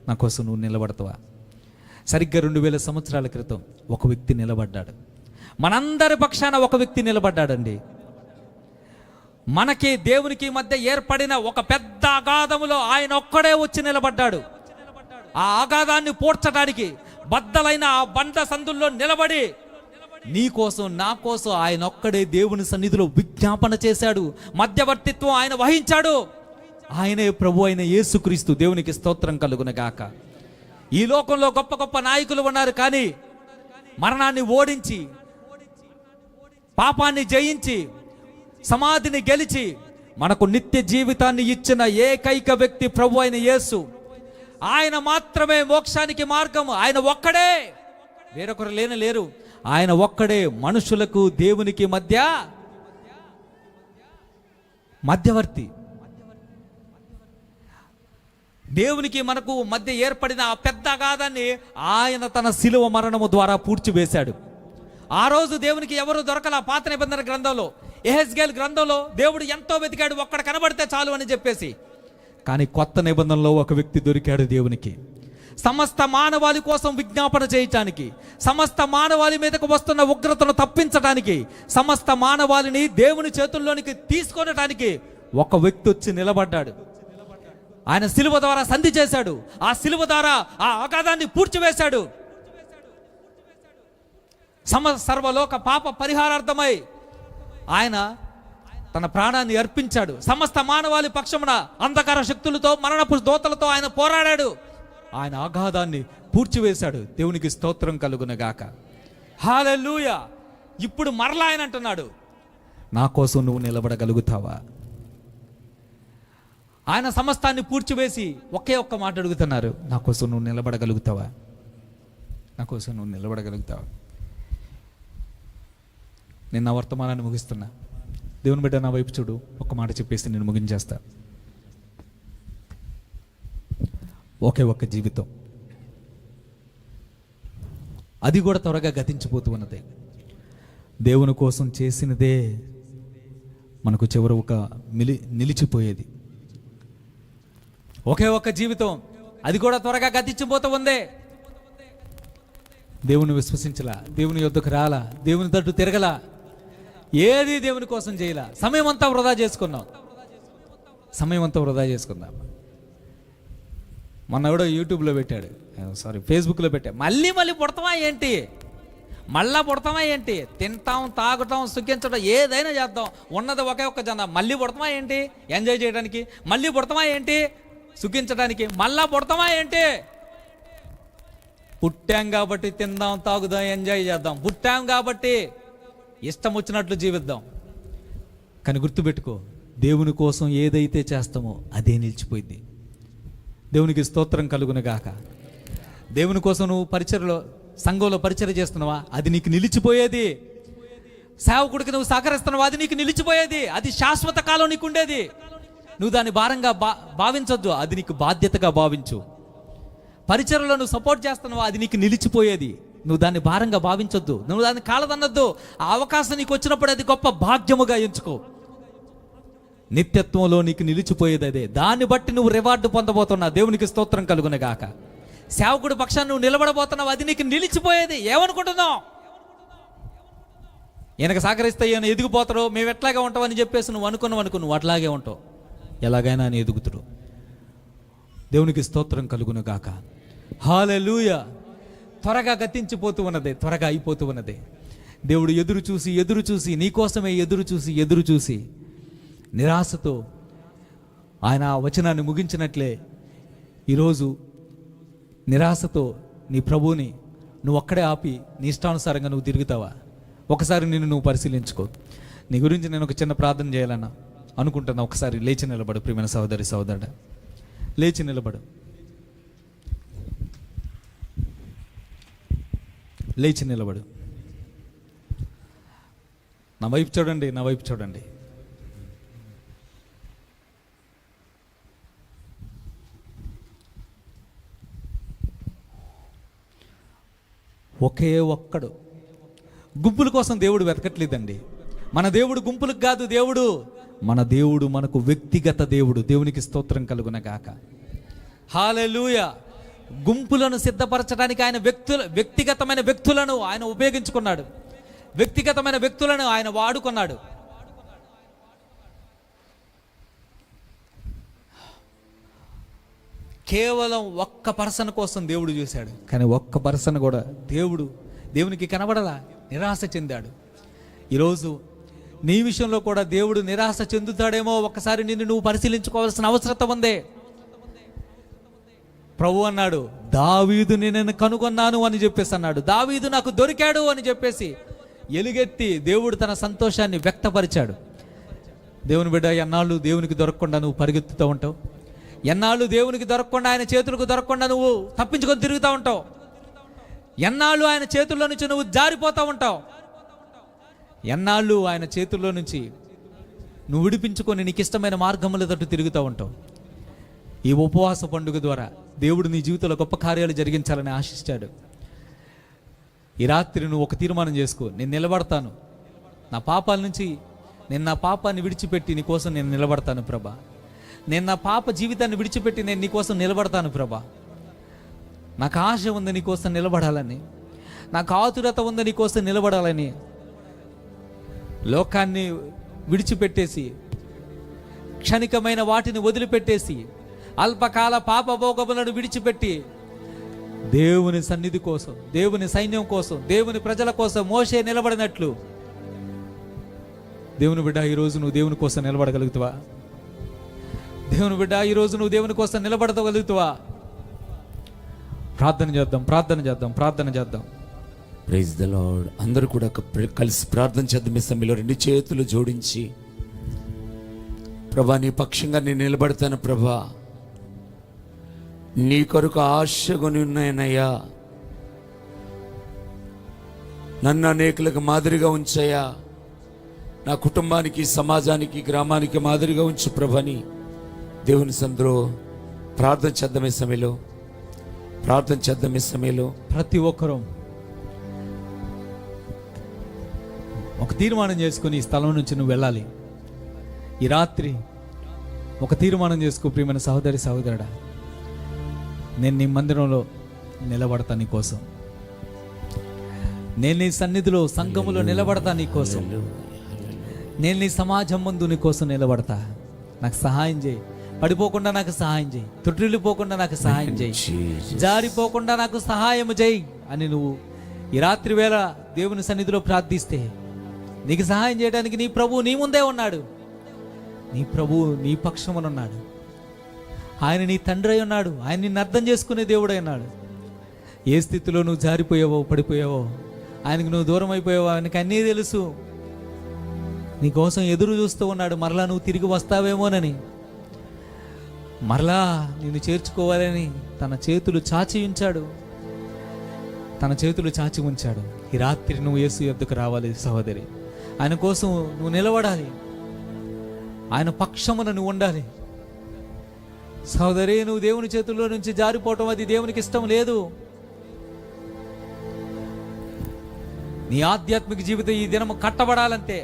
Speaker 1: నా కోసం నువ్వు నిలబడతావా? సరిగ్గా 2000 సంవత్సరాల క్రితం ఒక వ్యక్తి నిలబడ్డాడు. మనందరి పక్షాన ఒక వ్యక్తి నిలబడ్డాడండి. మనకి దేవునికి మధ్య ఏర్పడిన ఒక పెద్ద అగాధములో ఆయన ఒక్కడే వచ్చి నిలబడ్డాడు. ఆ అగాధాన్ని పూడ్చడానికి బద్దలైన ఆ బండ సందుల్లో నిలబడి నీ కోసం నా కోసం ఆయన ఒక్కడే దేవుని సన్నిధిలో విజ్ఞాపన చేశాడు. మధ్యవర్తిత్వం ఆయన వహించాడు. ఆయనే ప్రభు అయిన యేసుక్రీస్తు. దేవునికి స్తోత్రం కలుగును గాక. ఈ లోకంలో గొప్ప గొప్ప నాయకులు ఉన్నారు, కానీ మరణాన్ని ఓడించి, పాపాన్ని జయించి, సమాధిని గెలిచి, మనకు నిత్య జీవితాన్ని ఇచ్చిన ఏకైక వ్యక్తి ప్రభు అయిన యేసు. ఆయన మాత్రమే మోక్షానికి మార్గం. ఆయన ఒక్కడే, వేరొకరు లేరు. ఆయన ఒక్కడే మనుషులకు దేవునికి మధ్యవర్తి. దేవునికి మనకు మధ్య ఏర్పడిన ఆ పెద్ద అగాధాన్ని ఆయన తన శిలువ మరణము ద్వారా పూడ్చివేశాడు. ఆ రోజు దేవునికి ఎవరు దొరకల. పాత నిబంధన గ్రంథంలో, యెహెజ్కేలు గ్రంథంలో దేవుడు ఎంతో వెతికాడు, ఒక్కడ కనబడితే చాలు అని చెప్పేసి. కానీ కొత్త నిబంధనలో ఒక వ్యక్తి దొరికాడు దేవునికి. సమస్త మానవాళి కోసం విజ్ఞాపన చేయటానికి, సమస్త మానవాళి మీదకు వస్తున్న ఉగ్రతను తప్పించడానికి, సమస్త మానవాళిని దేవుని చేతుల్లోనికి తీసుకొనటానికి ఒక వ్యక్తి వచ్చి నిలబడ్డాడు. ఆయన శిలువ ద్వారా సంధి చేశాడు. ఆ శిలువ ద్వారా ఆ అగాధాన్ని పూడ్చివేశాడు. సర్వలోక పాప పరిహారార్థమై ఆయన తన ప్రాణాన్ని అర్పించాడు. సమస్త మానవాళి పక్షమున అంధకార శక్తులతో, మరణపు దోతలతో ఆయన పోరాడాడు. ఆయన అగాధాన్ని పూడ్చివేశాడు. దేవునికి స్తోత్రం కలుగునగాక. హల్లెలూయా. ఇప్పుడు మరలా ఆయన అంటున్నాడు, నా కోసం నువ్వు నిలబడగలుగుతావా? ఆయన సమస్తాన్ని పూడ్చివేసి ఒకే ఒక్క మాట అడుగుతున్నారు, నా కోసం నువ్వు నిలబడగలుగుతావా? నా కోసం నువ్వు నిలబడగలుగుతావా? నేను నా వర్తమానాన్ని ముగిస్తున్నా. దేవుని బిడ్డ, నా వైపు చూడు. ఒక్క మాట చెప్పేసి నేను ముగించేస్తా. ఒకే ఒక్క జీవితం, అది కూడా త్వరగా గతించిపోతూ ఉన్నది. దేవుని కోసం చేసినదే మనకు చివరి ఒక నిలిచిపోయేది. ఒకే ఒక్క జీవితం, అది కూడా త్వరగా గతించిపోతూ ఉంది. దేవుని విశ్వసించలా, దేవుని యొద్దకు రాలా, దేవుని తట్టు తిరగలా, ఏది దేవుని కోసం చేయలా. సమయం అంతా వృధా చేసుకున్నాం. మొన్న ఎవడో యూట్యూబ్లో పెట్టాడు, ఫేస్బుక్లో పెట్టా, మళ్ళీ పుడతామా ఏంటి? తింటాం, తాగుతాం, సుఖించడం, ఏదైనా చేద్దాం. ఉన్నది ఒకే ఒక్క జనం. మళ్ళీ పుడతామా ఏంటి? ఎంజాయ్ చేయడానికి. మళ్ళీ పుడతామా ఏంటి? సుఖించడానికి. మళ్ళా పుడతామా ఏంటి? పుట్టాం కాబట్టి తిందాం, తాగుదాం, ఎంజాయ్ చేద్దాం. పుట్టాం కాబట్టి ఇష్టం వచ్చినట్లు జీవిద్దాం. కానీ గుర్తుపెట్టుకో, దేవుని కోసం ఏదైతే చేస్తామో అదే నిలిచిపోయింది. దేవునికి స్తోత్రం కలుగునుగాక. దేవుని కోసం నువ్వు పరిచర్లో, సంఘంలో పరిచర్య చేస్తున్నావా? అది నీకు నిలిచిపోయేది. సేవకుడికి నువ్వు సహకరిస్తున్నావా? అది నీకు నిలిచిపోయేది. అది శాశ్వత కాలం నీకు ఉండేది. నువ్వు దాన్ని భారంగా భావించొద్దు, అది నీకు బాధ్యతగా భావించు. పరిచర్యలో నువ్వు సపోర్ట్ చేస్తున్నావా? అది నీకు నిలిచిపోయేది. నువ్వు దాన్ని భారంగా భావించొద్దు, నువ్వు దాన్ని కాలదన్నొద్దు. ఆ అవకాశం నీకు వచ్చినప్పుడు అది గొప్ప భాగ్యముగా ఎంచుకో. నిత్యత్వంలో నీకు నిలిచిపోయేది అదే. దాన్ని బట్టి నువ్వు రివార్డు పొందబోతున్నావు. దేవునికి స్తోత్రం కలుగునుగాక. సేవకుడి పక్షాన్ని నువ్వు నిలబడబోతున్నావు, అది నీకు నిలిచిపోయేది. ఏమనుకుంటున్నావు? ఈయనకు సహకరిస్తే ఈయన ఎదిగిపోతాడు, మేము ఎట్లాగే ఉంటామని చెప్పేసి నువ్వు అనుకున్నావు అట్లాగే ఉంటావు. ఎలాగైనా అని ఎదుగుతుడు. దేవునికి స్తోత్రం కలుగునుగాక. హల్లెలూయా. త్వరగా గతించిపోతూ ఉన్నది, త్వరగా అయిపోతూ ఉన్నది. దేవుడు ఎదురు చూసి నీకోసమే ఎదురు చూసి నిరాశతో ఆయన వచనాన్ని ముగించినట్లే ఈరోజు నిరాశతో నీ ప్రభువుని నువ్వు ఒక్కడే ఆపి నీ ఇష్టానుసారంగా నువ్వు తిరుగుతావా? ఒకసారి నిన్ను నువ్వు పరిశీలించుకో. నీ గురించి నేను ఒక చిన్న ప్రార్థన చేయాలన్నా అనుకుంటున్నా. ఒకసారి లేచి నిలబడు ప్రియమైన సహోదరుడా, లేచి నిలబడు. నా వైపు చూడండి. ఒకే ఒక్కడు. గుంపుల కోసం దేవుడు వెతకట్లేదండి. మన దేవుడు గుంపులకు కాదు. మన దేవుడు మనకు వ్యక్తిగత దేవుడు. దేవునికి స్తోత్రం కలుగునగాక. హల్లెలూయా. గుంపులను సిద్ధపరచడానికి ఆయన వ్యక్తిగతమైన వ్యక్తులను ఆయన ఉపయోగించుకున్నాడు. వ్యక్తిగతమైన వ్యక్తులను ఆయన వాడుకున్నాడు. కేవలం ఒక్క పర్సన్ కోసం దేవుడు చూశాడు. కానీ ఒక్క పర్సన్ కూడా దేవునికి కనబడలా, నిరాశ చెందాడు. ఈరోజు నీ విషయంలో కూడా దేవుడు నిరాశ చెందుతాడేమో. ఒక్కసారి నిన్ను నువ్వు పరిశీలించుకోవాల్సిన అవసరం ఉంది. ప్రభు అన్నాడు, దావీదుని నేను కనుగొన్నాను అని చెప్పేసి అన్నాడు. దావీదు నాకు దొరికాడు అని చెప్పేసి ఎలుగెత్తి దేవుడు తన సంతోషాన్ని వ్యక్తపరిచాడు. దేవుని బిడ్డ, ఎన్నాళ్ళు దేవునికి దొరకకుండా నువ్వు పరిగెత్తుతూ ఉంటావు? ఎన్నాళ్ళు దేవునికి దొరకకుండా, ఆయన చేతులకు దొరకకుండా నువ్వు తప్పించుకొని తిరుగుతూ ఉంటావు? ఎన్నాళ్ళు ఆయన చేతుల్లో నుంచి నువ్వు జారిపోతూ ఉంటావు? ఎన్నాళ్ళు ఆయన చేతుల్లో నుంచి నువ్వు విడిపించుకొని నీకు ఇష్టమైన మార్గముల తట్టు తిరుగుతూ ఉంటావు? ఈ ఉపవాస పండుగ ద్వారా దేవుడు నీ జీవితంలో గొప్ప కార్యాలు జరిగించాలని ఆశిస్తాడు. ఈ రాత్రి నువ్వు ఒక తీర్మానం చేసుకో, నేను నిలబడతాను, నా పాపాల నుంచి నేను నా పాపాన్ని విడిచిపెట్టి నీ కోసం నేను నిలబడతాను ప్రభా. నేను నా పాప జీవితాన్ని విడిచిపెట్టి నేను నీ కోసం నిలబడతాను ప్రభా. నాకు ఆశ ఉంది నీ కోసం నిలబడాలని, నాకు ఆతురత ఉంది నీ కోసం నిలబడాలని. లోకాన్ని విడిచిపెట్టేసి, క్షణికమైన వాటిని వదిలిపెట్టేసి, అల్పకాల పాప భోగములను విడిచిపెట్టి దేవుని సన్నిధి కోసం, దేవుని సైన్యం కోసం, దేవుని ప్రజల కోసం మోషే నిలబడినట్లు దేవుని బిడ్డ ఈరోజు నువ్వు దేవుని కోసం నిలబడగలుగుతావా? దేవుని బిడ్డ ఈరోజు నువ్వు దేవుని కోసం నిలబడగలుగుతావా? ప్రార్థన చేద్దాం, ప్రార్థన చేద్దాం, ప్రార్థన చేద్దాం.
Speaker 2: Praise the lord. అందరూ కూడా కలిసి ప్రార్థన చేద్దాం. ఈ సమయంలో రెండు చేతులు జోడించి, ప్రభా నీ పక్షంగా నేను నిలబడతాను ప్రభా, నీ కొరకు ఆశగొని ఉన్నాయనయ్యా, నన్ను అనేకులకు మాదిరిగా ఉంచయ్యా, నా కుటుంబానికి, సమాజానికి, గ్రామానికి మాదిరిగా ఉంచు ప్రభని దేవుని సందులో ప్రార్థన చేద్దాం. ఈ సమయంలో ప్రార్థన చేద్దాం. ఈ సమయంలో
Speaker 1: ప్రతి ఒక్కరూ ఒక తీర్మానం చేసుకుని ఈ స్థలం నుంచి నువ్వు వెళ్ళాలి. ఈ రాత్రి ఒక తీర్మానం చేసుకో ప్రియమైన సహోదరి, సహోదరుడా, నేను నీ మందిరంలో నిలబడతా నీ కోసం, నేను నీ సన్నిధిలో సంఘములో నిలబడతా నీ కోసం, నేను నీ సమాజం ముందు నీ కోసం నిలబడతా. నాకు సహాయం చేయి, పడిపోకుండా నాకు సహాయం చేయి, తుట్టిల్లిపోకుండా నాకు సహాయం చేయి, జారిపోకుండా నాకు సహాయం చేయి అని నువ్వు ఈ రాత్రి వేళ దేవుని సన్నిధిలో ప్రార్థిస్తే నీకు సహాయం చేయడానికి నీ ప్రభువు నీ ముందే ఉన్నాడు. నీ ప్రభువు నీ పక్షమునున్నాడు. ఆయన నీ తండ్రి అయి ఉన్నాడు. ఆయన నిన్ను అర్థం చేసుకునే దేవుడై ఉన్నాడు. ఏ స్థితిలో నువ్వు జారిపోయావో, పడిపోయావో, ఆయనకు నువ్వు దూరం అయిపోయావో ఆయనకు అన్నీ తెలుసు. నీ కోసం ఎదురు చూస్తూ ఉన్నాడు, మరలా నువ్వు తిరిగి వస్తావేమోనని, మరలా నిన్ను చేర్చుకోవాలని తన చేతులు చాచి ఉంచాడు, తన చేతులు చాచి ఉంచాడు. ఈ రాత్రి నువ్వు యేసు యొద్దకు రావాలి సహోదరి. ఆయన కోసం నువ్వు నిలబడాలి, ఆయన పక్షమున నువ్వు ఉండాలి. సహోదరి, నువ్వు దేవుని చేతుల్లో నుంచి జారిపోవటం అది దేవునికి ఇష్టం లేదు. నీ ఆధ్యాత్మిక జీవితం ఈ దినము కట్టబడాలంటే,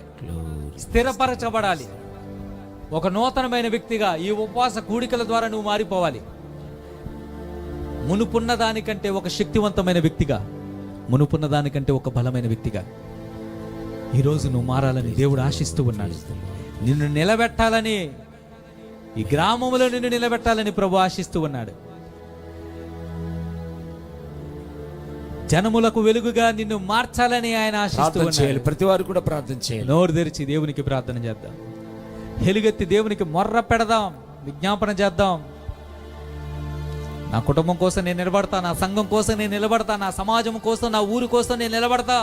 Speaker 1: స్థిరపరచబడాలి. ఒక నూతనమైన వ్యక్తిగా ఈ ఉపవాస కూడికల ద్వారా నువ్వు మారిపోవాలి. మునుపున్న దానికంటే ఒక శక్తివంతమైన వ్యక్తిగా, మునుపున్న దానికంటే ఒక బలమైన వ్యక్తిగా ఈరోజు నువ్వు మారాలని దేవుడు ఆశిస్తూ ఉన్నాడు. నిన్ను నిలబెట్టాలని, ఈ గ్రామంలో నిన్ను నిలబెట్టాలని ప్రభు ఆశిస్తూ ఉన్నాడు. జనములకు వెలుగుగా నిన్ను మార్చాలని ఆయన ఆశిస్తూ ఉన్నాడు.
Speaker 2: ప్రతి వారు కూడా ప్రార్థన చేయాలి.
Speaker 1: నోరు తెరిచి దేవునికి ప్రార్థన చేద్దాం. ఎలుగెత్తి దేవునికి మొర్ర పెడదాం, విజ్ఞాపన చేద్దాం. నా కుటుంబం కోసం నేను నిలబడతా, నా సంఘం కోసం నేను నిలబడతా, నా సమాజం కోసం, నా ఊరు కోసం నేను నిలబడతా.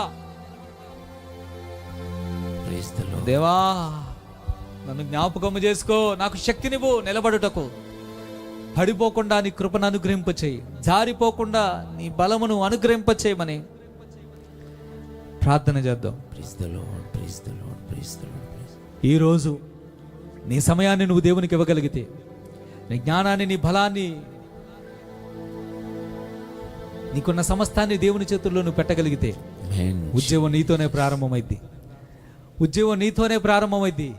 Speaker 1: దేవా, నన్ను జ్ఞాపకము చేసుకో, నాకు శక్తినివ్వు నిలబడుటకు. పడిపోకుండా నీ కృపను అనుగ్రహింపచేయి, జారిపోకుండా నీ బలమును అనుగ్రహింపచేయమని ప్రార్థన చేద్దాం. ఈరోజు నీ సమయాన్ని నువ్వు దేవునికి ఇవ్వగలిగితే, నీ జ్ఞానాన్ని, నీ బలాన్ని, నీకున్న సమస్తాన్ని దేవుని చేతుల్లో నువ్వు పెట్టగలిగితే ఉద్యోగం నీతోనే ప్రారంభమైద్ది. ఉద్యోగం నీతోనే ప్రారంభమైద్ది.